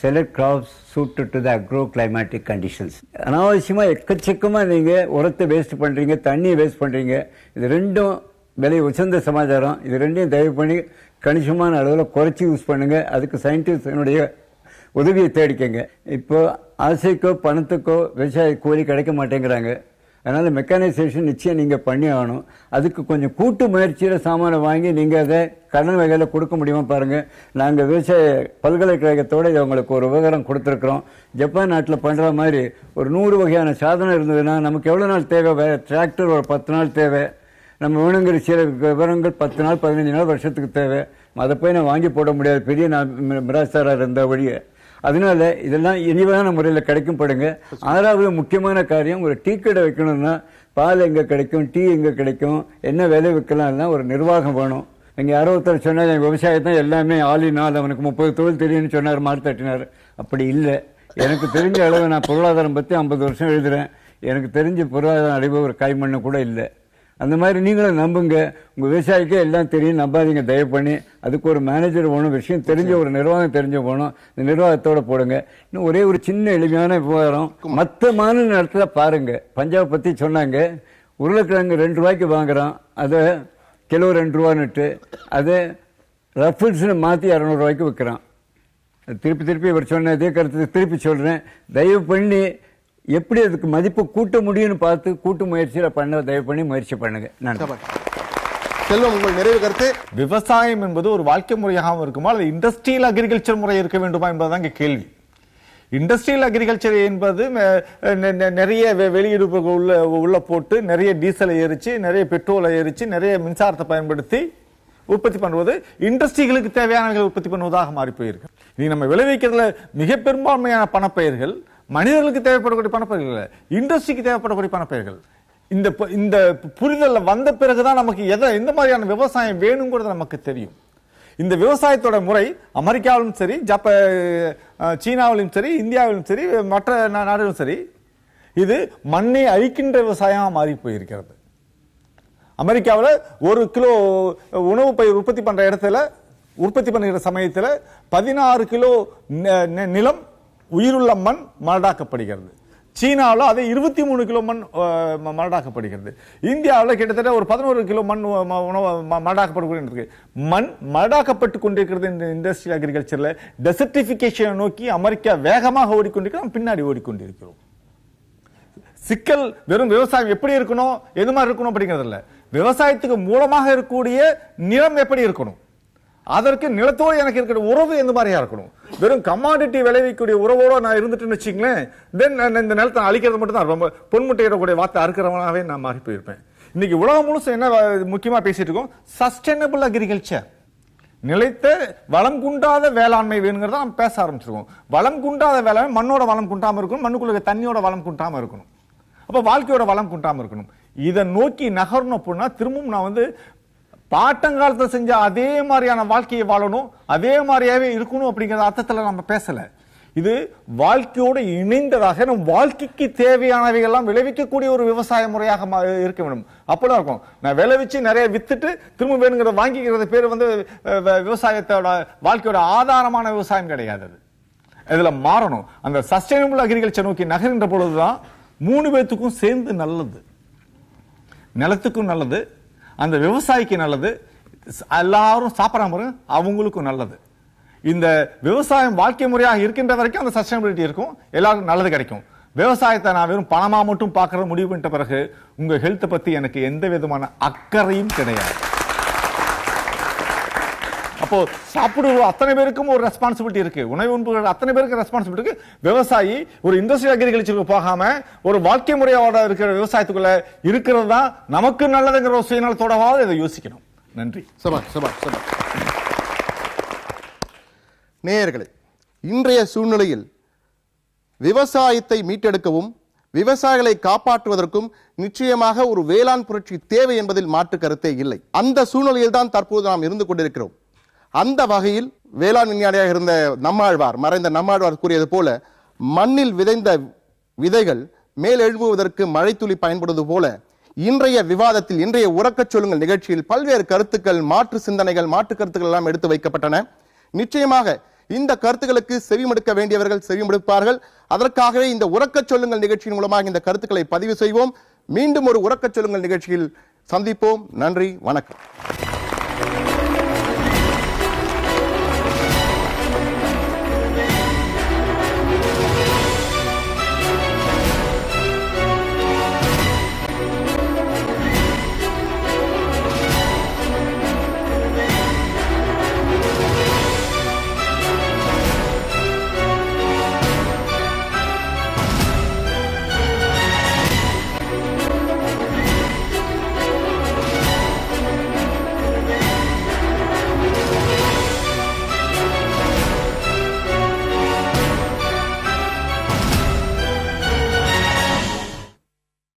Select crops suited to the agro climatic conditions. அனாவசியமாக எக்கச்சக்கமாக நீங்கள் உரத்தை வேஸ்ட் பண்ணுறீங்க, தண்ணியை வேஸ்ட் பண்ணுறீங்க. இது ரெண்டும் விலை உசந்த சமாச்சாரம். இது ரெண்டையும் தயவு பண்ணி கணிசமான அளவில் குறைச்சி யூஸ் பண்ணுங்கள். அதுக்கு சயின்டிஸ்டினுடைய உதவியை தேடிக்கங்க. இப்போ ஆசைக்கோ பணத்துக்கோ விவசாய கூலி கிடைக்க மாட்டேங்கிறாங்க. அதனால் மெக்கானைசேஷன் நிச்சயம் நீங்கள் பண்ணி ஆகணும். அதுக்கு கொஞ்சம் கூட்டு முயற்சியில் சாமானை வாங்கி நீங்கள் அதை கடன் வகையில் கொடுக்க முடியுமா பாருங்கள். நாங்கள் விவசாய பல்கலைக்கழகத்தோடு அவங்களுக்கு ஒரு விவகாரம் கொடுத்துருக்குறோம். ஜப்பான் நாட்டில் பண்ணுற மாதிரி ஒரு 100 வகையான சாதனம் இருந்ததுன்னா நமக்கு எவ்வளோ நாள் தேவை? டிராக்டர் ஒரு 10 நாள் தேவை. நம்ம வேணுங்கிற சில விவரங்கள் 10 நாள் 15 நாள் வருஷத்துக்கு தேவை. அதை போய் நான் வாங்கி போட முடியாது பெரிய மிராசாராக இருந்த வழியை. அதனால இதெல்லாம் இனிவான முறையில் கிடைக்கும் படுங்க. 6வது முக்கியமான காரியம், ஒரு டீ கடை வைக்கணும்னா பால் எங்கே கிடைக்கும், டீ எங்கே கிடைக்கும், என்ன விலை விற்கலாம்னா ஒரு நிர்வாகம் வேணும். இங்கே யாரோ ஒருத்தர் சொன்னார் எங்கள் விவசாயத்தான் எல்லாமே ஆளினால் அவனுக்கு 30 தொழில் தெரியும்னு சொன்னார், மாறு தட்டினார். அப்படி இல்லை. எனக்கு தெரிஞ்ச அளவு நான் பொருளாதாரம் பற்றி 50 வருஷம் எழுதுகிறேன். எனக்கு தெரிஞ்ச பொருளாதாரம் அடைவு ஒரு கைமண்ணு கூட இல்லை. அந்த மாதிரி நீங்களும் நம்புங்க. உங்கள் விவசாயிக்கே எல்லாம் தெரியும், நம்பாதீங்க தயவு பண்ணி. அதுக்கு ஒரு மேனேஜர் வேணும், விஷயம் தெரிஞ்ச ஒரு நிர்வாகம் தெரிஞ்ச போகணும். இந்த நிர்வாகத்தோடு போடுங்க. இன்னும் ஒரே ஒரு சின்ன எளிமையான விவகாரம், மற்ற மாநில இடத்துல பாருங்க. பஞ்சாப் பற்றி சொன்னாங்க, உருளைக்கிழங்கு 2 ரூபாய்க்கு வாங்குறான், அதை கிலோ 2 ரூபான்னுட்டு அதை ரஃபிள்ஸ்னு மாற்றி 200 ரூபாய்க்கு விற்கிறான். திருப்பி இவர் சொன்ன இதே கருத்து திருப்பி சொல்கிறேன். தயவு பண்ணி எப்படி அதுக்கு மதிப்பு கூட்ட முடியும்னு பார்த்து கூட்டு முயற்சியில் பண்ண தயவு பண்ணி முயற்சி பண்ணுங்க. செல்வம், உங்கள் நிறைவு கருத்து? விவசாயம் என்பது ஒரு வாழ்க்கை முறையாகவும் இருக்குமா அல்லது இண்டஸ்ட்ரியல் அக்ரிகல்ச்சர் முறை இருக்க வேண்டுமா என்பதுதான் இங்கே கேள்வி. இண்டஸ்ட்ரியல் அக்ரிகல்ச்சர் என்பது நிறைய வெளியீடுகள் உள்ள போட்டு நிறைய டீசலை எரிச்சு, நிறைய பெட்ரோலை எரிச்சு, நிறைய மின்சாரத்தை பயன்படுத்தி உற்பத்தி பண்ணுவது இண்டஸ்ட்ரிகளுக்கு தேவையான உற்பத்தி பண்ணுவதாக மாறி போயிருக்கு. நீ நம்ம விளைவிக்கிறதுல மிக பெரும்பான்மையான பணப்பயிர்கள் மனிதர்களுக்கு தேவைப்படக்கூடிய பணப்பயிர்கள், இண்டஸ்ட்ரிக்கு தேவைப்படக்கூடிய பணப்பயிர்கள். இந்த புரிதல் வந்த பிறகுதான் நமக்கு எந்த மாதிரியான விவசாயம் வேணுங்கிறது நமக்கு தெரியும். இந்த விவசாயத்தோட முறை அமெரிக்காவிலும் சரி, சீனாவிலும் சரி, இந்தியாவிலும் சரி, மற்ற நாடுகளும் சரி, இது மண்ணை அழிக்கின்ற விவசாயம் மாறி போயிருக்கிறது. அமெரிக்காவில் 1 கிலோ உணவு பயிர் உற்பத்தி பண்ற இடத்துல, உற்பத்தி பண்ணுகிற சமயத்தில் 16 கிலோ நிலம் உயிருள்ள மண் மலடாக்கப்படுகிறது. சீனாவில் அதை 23 கிலோ மண் மலடாக்கப்படுகிறது. இந்தியாவில் கிட்டத்தட்ட ஒரு 11 கிலோ மண் உணவு மலடாக்கப்பட்டு மண் மலடாக்கப்பட்டு கொண்டிருக்கிறது. இந்த இண்டஸ்ட்ரியல் அக்ரிகல்ச்சர்ல டெசர்டிபிகேஷனை நோக்கி அமெரிக்கா வேகமாக ஓடிக்கொண்டிருக்கிறோம், பின்னாடி ஓடிக்கொண்டிருக்கிறோம். சிக்கல் வெறும் விவசாயம் எப்படி இருக்கணும், எது மாதிரி இருக்கணும் அப்படிங்கிறது இல்ல, விவசாயத்துக்கு மூலமாக இருக்கக்கூடிய நிலம் எப்படி இருக்கணும், அதற்கு நிலத்தோடு எனக்கு இருக்கிற உறவு எந்த மாதிரியா இருக்கணும். வெறும் கமாடிட்டி விளைவிக்கக்கூடிய உறவோட நான் இருந்துட்டுன்னு வச்சுங்களேன், தென் இந்த நிலத்தை அழிக்கிறது மட்டும் தான் ரொம்ப பொன்முட்டையிடக்கூடிய வார்த்தை அறுக்கிறவனாவே நான் மாறி போயிருப்பேன். இன்னைக்கு உலகம் முழுசும் என்ன முக்கியமா பேசிட்டு இருக்கோம், சஸ்டைனபிள் அக்ரிகல்ச்சர், நிலைத்த வளம் குண்டாத வேளாண்மை வேணுங்கிறத நம்ம பேச ஆரம்பிச்சிருக்கோம். வளம் குண்டாத வேளாண்மை, மண்ணோட வளம் குண்டாம இருக்கணும், மண்ணுக்குள்ள தண்ணியோட வளம் குண்டாம இருக்கணும், அப்ப வாழ்க்கையோட வளம் குண்டாம இருக்கணும். இதை நோக்கி நகரணும் அப்படின்னா திரும்பவும் நான் பாட்டங்காலத்தில் செஞ்ச அதே மாதிரியான வாழ்க்கையை வாழணும், அதே மாதிரியாவே இருக்கணும் அப்படிங்கிற அர்த்தத்தில் நம்ம பேசல. இது வாழ்க்கையோடு இணைந்ததாக நம் வாழ்க்கைக்கு தேவையானவை எல்லாம் விளைவிக்கக்கூடிய ஒரு விவசாய முறையாக இருக்க வேண்டும். அப்பதான் இருக்கும். நான் விளைவிச்சு நிறைய வித்துட்டு திரும்ப வேணுங்கிறத வாங்கிக்கிறது பேர் விவசாயத்தோட வாழ்க்கையோட ஆதாரமான விவசாயம் கிடையாது. இதுல மாறணும். அந்த சஸ்டைனபிள் அக்ரிகல்ச்சர் நோக்கி நகர்கின்ற பொழுதுதான் 3 பேத்துக்கும் சேர்ந்து நல்லது, நிலத்துக்கும் நல்லது, அந்த விவசாயிக்கு நல்லது, எல்லாரும் சாப்பிடாம அவங்களுக்கும் நல்லது. இந்த விவசாயம் வாழ்க்கை முறையாக இருக்கின்ற வரைக்கும் அந்த சஸ்டைனபிலிட்டி இருக்கும், எல்லாருக்கும் நல்லது கிடைக்கும். விவசாயத்தை நான் வெறும் பணமா மட்டும் பார்க்கற முடிவு பண்ணிட்ட பிறகு உங்க ஹெல்த்தை பத்தி எனக்கு எந்த விதமான அக்கறையும் கிடையாது. அப்போ சாப்பிடுற அத்தனை பேருக்கும் ஒரு ரெஸ்பான்சிபிலிட்டி இருக்கு, உணவு உண்புகள் அத்தனை பேருக்கு ரெஸ்பான்சிபிலிட்டி இருக்கு. விவசாயி ஒரு இண்டஸ்ட்ரியல் அக்ரிகல்ச்சருக்கு போகாம ஒரு வாழ்க்கை முறையோட இருக்கிற விவசாயத்துக்குள்ள இருக்கிறது தான் நமக்கு நல்லதுங்கிற ஒரு சுயநலத்தோடவாவது இதை யோசிக்கணும். நன்றி. நேயர்களே, இன்றைய சூழ்நிலையில் விவசாயத்தை மீட்டெடுக்கவும் விவசாயிகளை காப்பாற்றுவதற்கும் நிச்சயமாக ஒரு வேளாண் புரட்சி தேவை என்பதில் மாற்று கருத்தே இல்லை. அந்த சூழ்நிலையில் தான் தற்போது நாம் இருந்து கொண்டிருக்கிறோம். அந்த வகையில் வேளாண் விஞ்ஞானியாக இருந்த நம்மாழ்வார், மறைந்த நம்மாழ்வார் கூறியது போல, மண்ணில் விதைந்த விதைகள் மேல் எழும்புவதற்கு மழைத்துளி பயன்படுவது போல இன்றைய விவாதத்தில், இன்றைய உறக்கச் சொல்லுங்கள் நிகழ்ச்சியில் பல்வேறு கருத்துக்கள், மாற்று சிந்தனைகள், மாற்று கருத்துக்கள் எல்லாம் எடுத்து வைக்கப்பட்டன. நிச்சயமாக இந்த கருத்துக்களுக்கு செவிமடுக்க வேண்டியவர்கள் செவிமடுப்பார்கள். அதற்காகவே இந்த உறக்கச் சொல்லுங்கள் நிகழ்ச்சியின் மூலமாக இந்த கருத்துக்களை பதிவு செய்வோம். மீண்டும் ஒரு உறக்கச் சொல்லுங்கள் நிகழ்ச்சியில் சந்திப்போம். நன்றி, வணக்கம்.